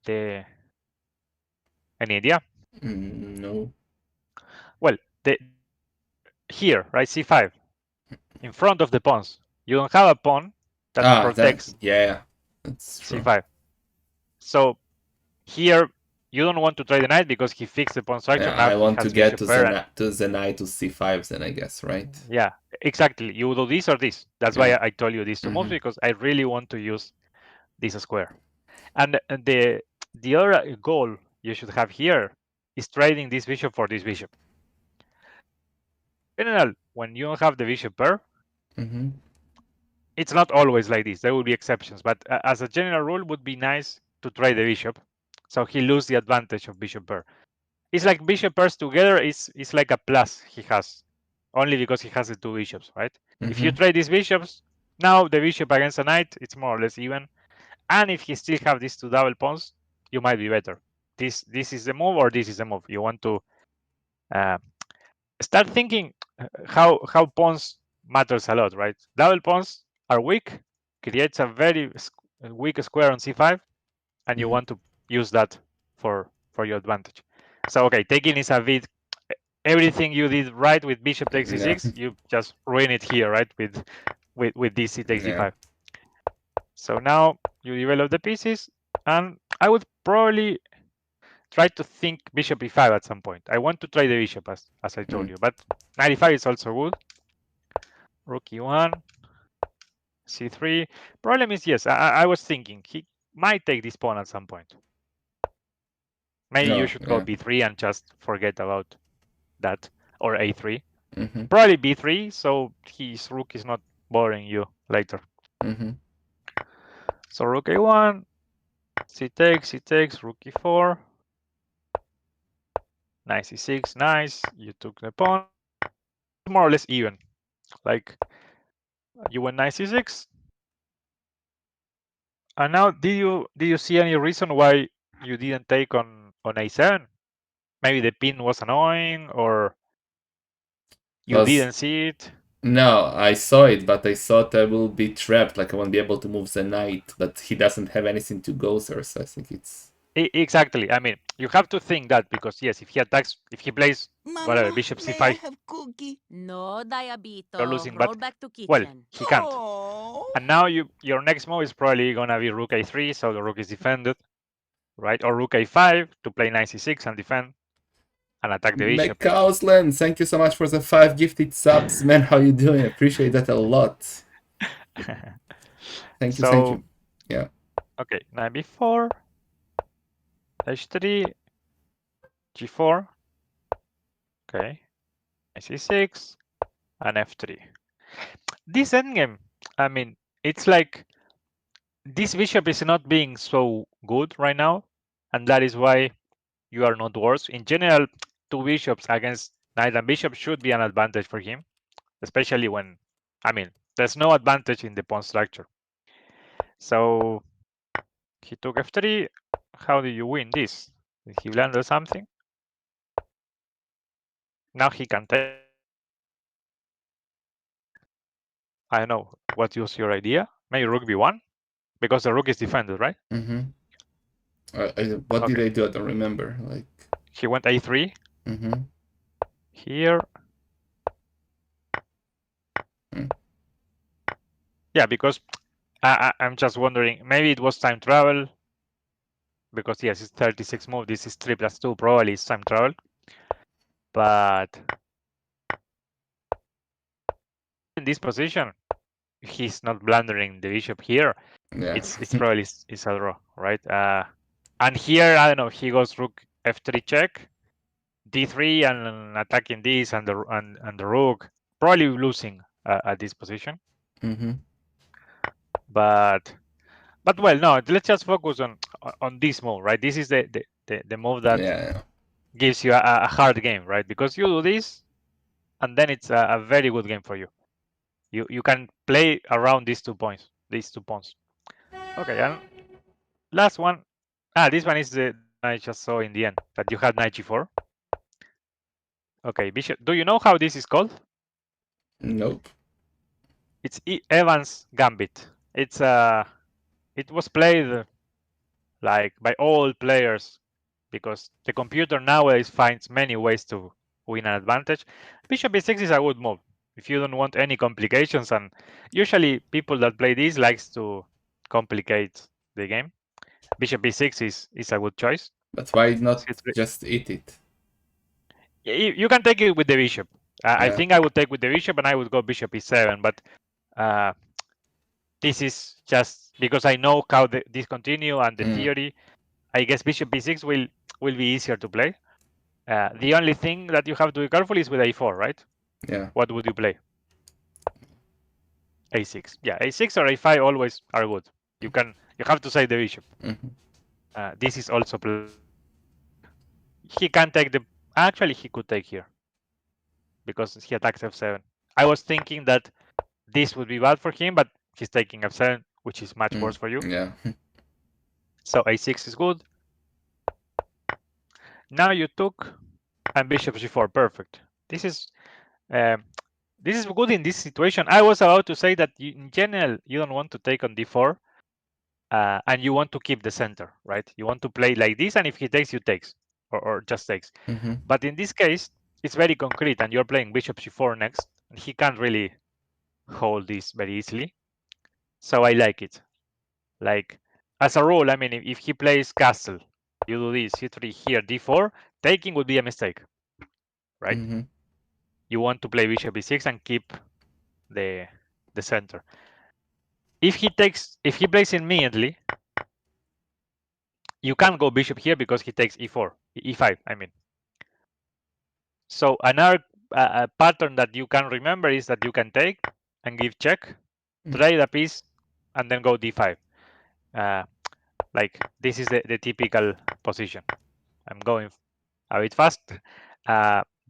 The Any idea? No. Well, here, right, c5, in front of the pawns, you don't have a pawn that That, protects yeah, that's true. c5. So here, you don't want to trade the knight because he fixed the pawn structure. Yeah, Now I he want to has get bishop to pair, and the knight to c5 then, I guess, right? yeah, exactly. You do this or this. That's why Yeah. I told you these two moves, because I really want to use this square. And the other goal you should have here is trading this bishop for this bishop. In general, when you don't have the bishop pair, it's not always like this. There will be exceptions, but as a general rule, would be nice to trade the bishop, so he loses the advantage of bishop pair. It's like bishop pairs together is like a plus he has, only because he has the two bishops, right? If you trade these bishops, now the bishop against a knight, it's more or less even. And if he still have these two double pawns, you might be better. This is the move, or this is the move. You want to uh, start thinking how pawns matters a lot, right? Double pawns are weak, creates a very weak square on c5, and you want to use that for your advantage. So okay, taking is a bit, everything you did right with bishop takes Yeah. c6, you just ruin it here, right? With this c takes Yeah. d5. So now you develop the pieces, and I would probably try to think bishop e5 at some point. I want to try the bishop, as I told you, but 95 is also good. Rook e1, c3. Problem is, yes, I was thinking he might take this pawn at some point. Maybe you No, should go yeah. b3 and just forget about that, or a3. Mm-hmm. Probably b3, so his rook is not bothering you later. So rook a1, c takes, rook e4, knight c6, nice. You took the pawn. More or less even. Like, you went knight c6, and now did you see any reason why you didn't take on a7? Maybe the pin was annoying, or you Because didn't see it. no, I saw it, but I thought I will be trapped, like I won't be able to move the knight, but he doesn't have anything to go there, so I think it's... Exactly. I mean, you have to think that, because yes, if he attacks, if he plays whatever, Mama, bishop may I c5, have cookie? No, you're Diabito. losing. Roll But back to well, kitchen. he can't. Oh. And now your next move is probably gonna be rook a3, so the rook is defended, right? Or rook a5 to play knight c6 and defend and attack the bishop. McCausland, thank you so much for the 5 gifted subs. Man, how you doing? Appreciate that a lot. Thank you, thank So you. Yeah. okay, knight b4, h3, g4, okay, knight c6, and f3. This endgame, I mean, it's like this bishop is not being so good right now, and that is why you are not worse. In general, two bishops against knight and bishop should be an advantage for him, especially when, I mean, there's no advantage in the pawn structure. So He took f3. How do you win this? Did he blunder something? Now he can take. I don't know. What was your idea? Maybe rook b1? Because the rook is defended, right? Mm-hmm. What did I do? I don't remember. Like he went a3. Mm-hmm. Here. Yeah, because I'm just wondering, maybe it was time travel. Because yes, it's 36 move. This is 3+2. Probably it's time travel. But in this position, he's not blundering the bishop here. Yeah. It's probably it's a draw, right? And here, I don't know, he goes rook f3 check, d3, and attacking this and the rook, probably losing at this position. Mm-hmm. But well, no, let's just focus on this move, right? This is the move that gives you a hard game, right? Because you do this, and then it's a very good game for you. You can play around these 2 points, these 2 pawns. Okay, and last one. This one is the one I just saw in the end, that you had knight g4. Okay, bishop. Do you know how this is called? Nope. It's Evans Gambit. It was played like by all players because the computer nowadays finds many ways to win an advantage. Bishop b6 is a good move if you don't want any complications, and usually people that play this likes to complicate the game. Bishop b6 is a good choice. But why not just eat it? You can take it with the bishop. I think I would take with the bishop, and I would go bishop e7. But this is just because I know how this continue and the theory. I guess bishop b6 will be easier to play. The only thing that you have to be careful is with a4, right? Yeah. What would you play? a6. Yeah, a6 or a5 always are good. You have to save the bishop. This is also he can take the. Actually, he could take here because he attacks f7. I was thinking that this would be bad for him, but he's taking f7, which is much worse for you. Yeah. So a6 is good. Now you took and bishop g4. Perfect. This is good in this situation. I was about to say that in general you don't want to take on d4, and you want to keep the center, right? You want to play like this, and if he takes, you takes, or just takes. But in this case, it's very concrete, and you're playing bishop g4 next, and he can't really hold this very easily. So I like it. Like, as a rule, I mean, if he plays castle, you do this, c3 here, d4, taking would be a mistake, right? You want to play bishop b6 and keep the center. If he plays immediately, you can't go bishop here because he takes e4, e5, I mean. So another pattern that you can remember is that you can take and give check, trade a piece, and then go d5. Like this is the typical position. I'm going a bit fast.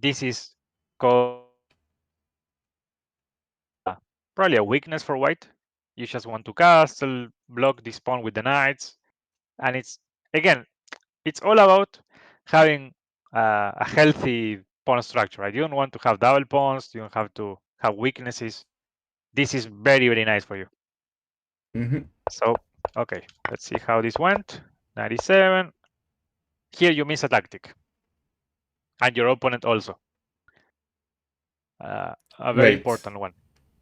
This is called probably a weakness for white. You just want to castle, block this pawn with the knights, and it's all about having a healthy pawn structure, right? You don't want to have double pawns. You don't have to have weaknesses. This is very, very nice for you. So, okay, let's see how this went. 97. Here you miss a tactic, and your opponent also. A very important one.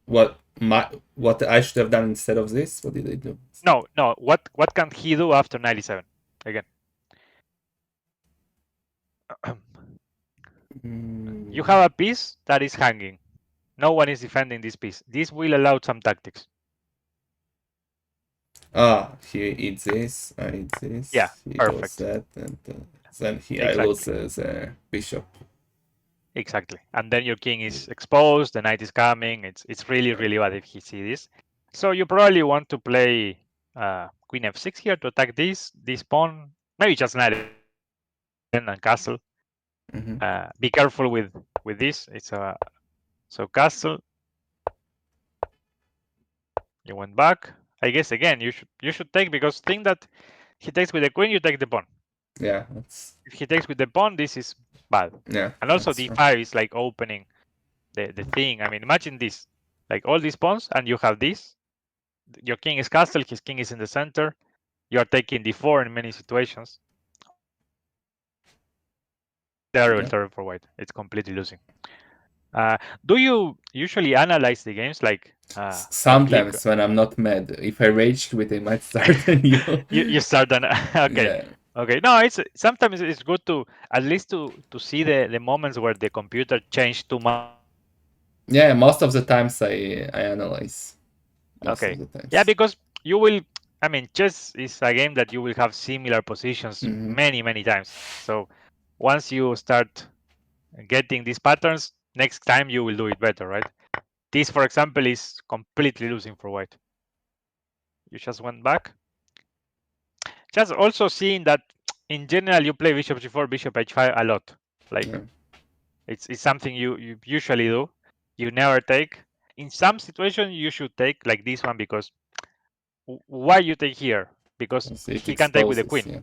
What I should have done instead of this? What did I do? No. What can he do after 97? Again. You have a piece that is hanging. No one is defending this piece. This will allow some tactics. He eats this, I eat this. Yeah, he perfect. Does that, and then I lose the bishop. Exactly. And then your king is exposed, the knight is coming. It's really, really bad if he sees this. So you probably want to play queen f6 here to attack this pawn. Maybe just knight and castle. Be careful with this. It's so castle. You went back. I guess again you should take, because think that he takes with the queen, you take the pawn. Yeah, that's. If he takes with the pawn, this is bad. Yeah, And also that's true. d5 is like opening the thing. I mean, imagine this, like all these pawns, and you have this. Your king is castle, his king is in the center. You are taking d4 in many situations. Terrible, Yeah. terrible for white. It's completely losing. Do you usually analyze the games like or click? Sometimes when I'm not mad, if I rage quit, I might start a new. You start on okay. Yeah. Okay, no, it's sometimes it's good to at least to see the moments where the computer changed too much. Yeah, most of the times I analyze. Most of Okay, the yeah, times. because you will. I mean, chess is a game that you will have similar positions Mm-hmm. many times. So once you start getting these patterns, next time you will do it better, right? This, for example, is completely losing for white. You just went back. Just also seeing that in general you play bishop g4, bishop h5 a lot. Like Yeah. it's something you usually do. You never take. In some situations you should take like this one because why you take here? Because So it he can take with the exposes. queen, Yeah.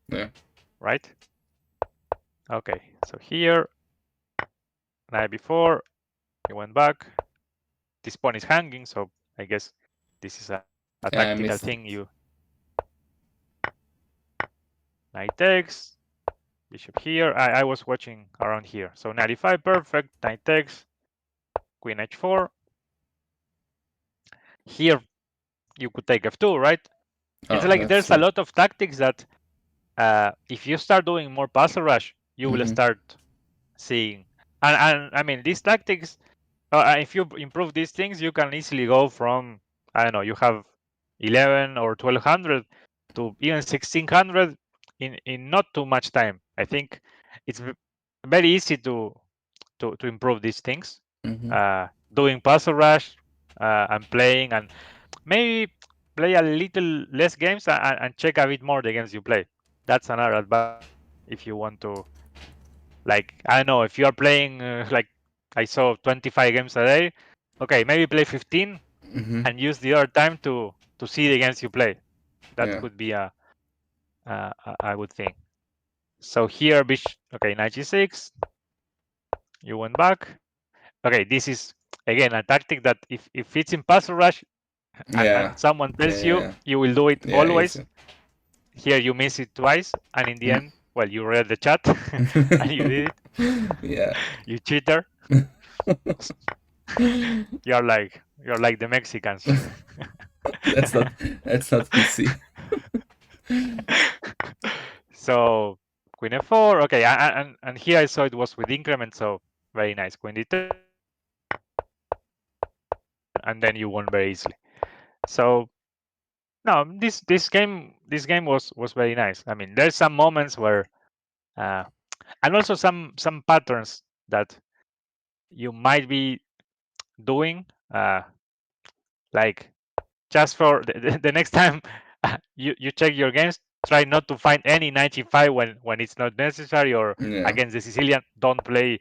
Yeah. right? Okay, so here knight before he went back. This pawn is hanging, so I guess this is a Yeah, I tactical missed it. thing. You knight takes, bishop here. I was watching around here. So 95 perfect, knight takes, queen h4. Here you could take f2, right? It's Oh, like that's there's a true. lot of tactics that if you start doing more puzzle rush, you will Mm-hmm. start seeing. And I mean, these tactics, if you improve these things, you can easily go from, I don't know, you have 11 or 1200 to even 1600 in not too much time. I think it's very easy to improve these things. Mm-hmm. Doing puzzle rush and playing, and maybe play a little less games and check a bit more the games you play. That's another advice if you want to, like, I don't know, if you are playing like I saw 25 games a day, okay, maybe play 15 Mm-hmm. and use the other time to see the games you play. That Yeah. could be a good thing. So here, okay, knight g6, you went back. Okay, this is again a tactic that if it's in puzzle rush Yeah. and someone tells you, Yeah. you will do it Yeah. always. Easy. Here you miss it twice, and in the Mm. end, well, you read the chat and you did it. Yeah. You cheater. You're like the Mexicans. that's not that's not PC. So queen f4. Okay, and here I saw it was with increment, so very nice. Queen d2, and then you won very easily. So no, this game was very nice. I mean, there's some moments where, uh, and also some patterns that you might be doing, like just for the next time you check your games, try not to find any 95 when it's not necessary, or Yeah. against the Sicilian, don't play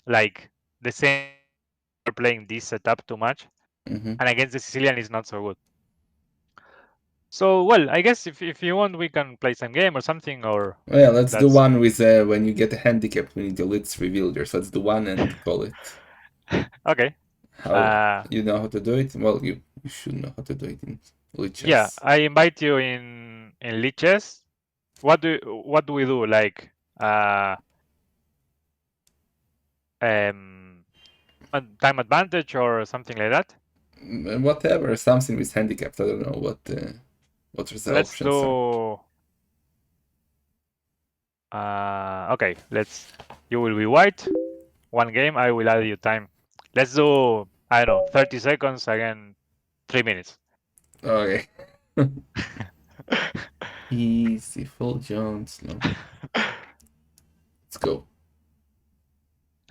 like the same playing this setup too much, Mm-hmm. and against the Sicilian is not so good. So well, I guess if you want, we can play some game or something, or Well, yeah, let's do that's one with when you get a handicap when the leads reveal there. So let's do one and call it. okay. How you know how to do it? Well, you should know how to do it in Yeah, Lichess. I invite you in Lichess. What do we do? Like um time advantage or something like that? Whatever, something with handicapped. I don't know what the Let's options are. do okay, you will be white. One game, I will add you time. Let's do, I don't know, 30 seconds again, 3 minutes. Okay. Easy, full Jones. No. Let's go.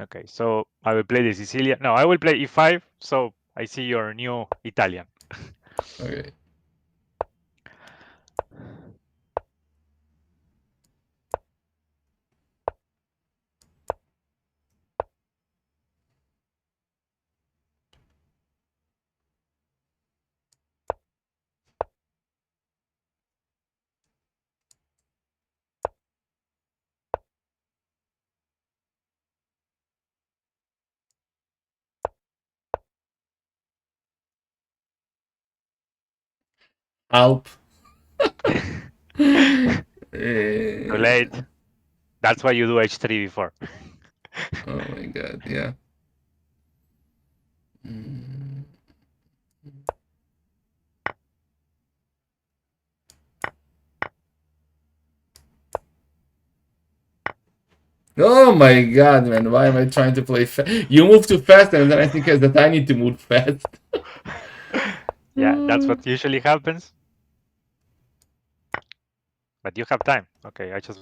Okay, so I will play the Sicilian. No, I will play e5. So I see your new Italian. Okay. Alp. Too late. That's why you do h3 before. Oh my god, yeah. Oh my god, man, why am I trying to play fast? You move too fast, and then I think that I need to move fast. Yeah, that's what usually happens. But you have time. Okay, I just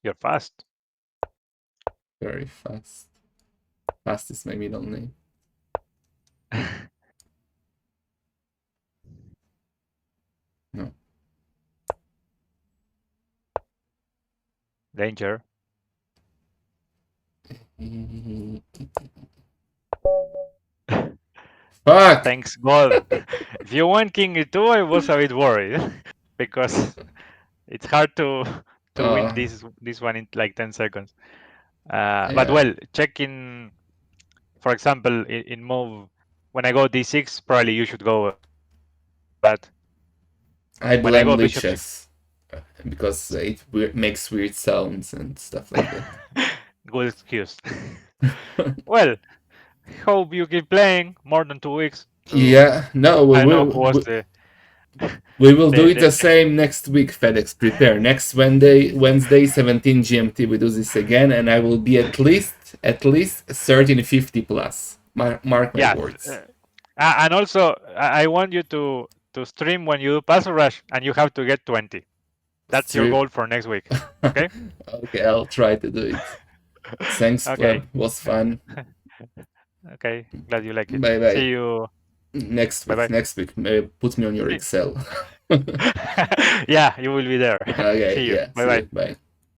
you're fast. Very fast. Fast is my middle name. No. Danger. Fuck! Thanks God. If you went king e2, I was a bit worried because it's hard to win this one in like 10 seconds. But Yeah. well, checking, for example, in move when I go d6, probably you should go that. I When I blame go bishop leeches because it makes weird sounds and stuff like that. good excuse. Well, hope you keep playing more than 2 weeks. To Yeah, no, I don't know who was we will do it the the same next week, FedEx. Prepare. Next Wednesday, 17 GMT, we do this again, and I will be at least 1350 plus. Mark my yeah. words. And also, I want you to stream when you do Pass Rush, and you have to get 20. That's your Stream. goal for next week. Okay. Okay, I'll try to do it. Thanks, Okay. Pleb. Was fun. Okay. Glad you like it. Bye bye. See you. Next Bye week. bye. Next week. Maybe put me on your Excel. Yeah, you will be there. Okay, See you. yeah. Bye See bye. you. Bye.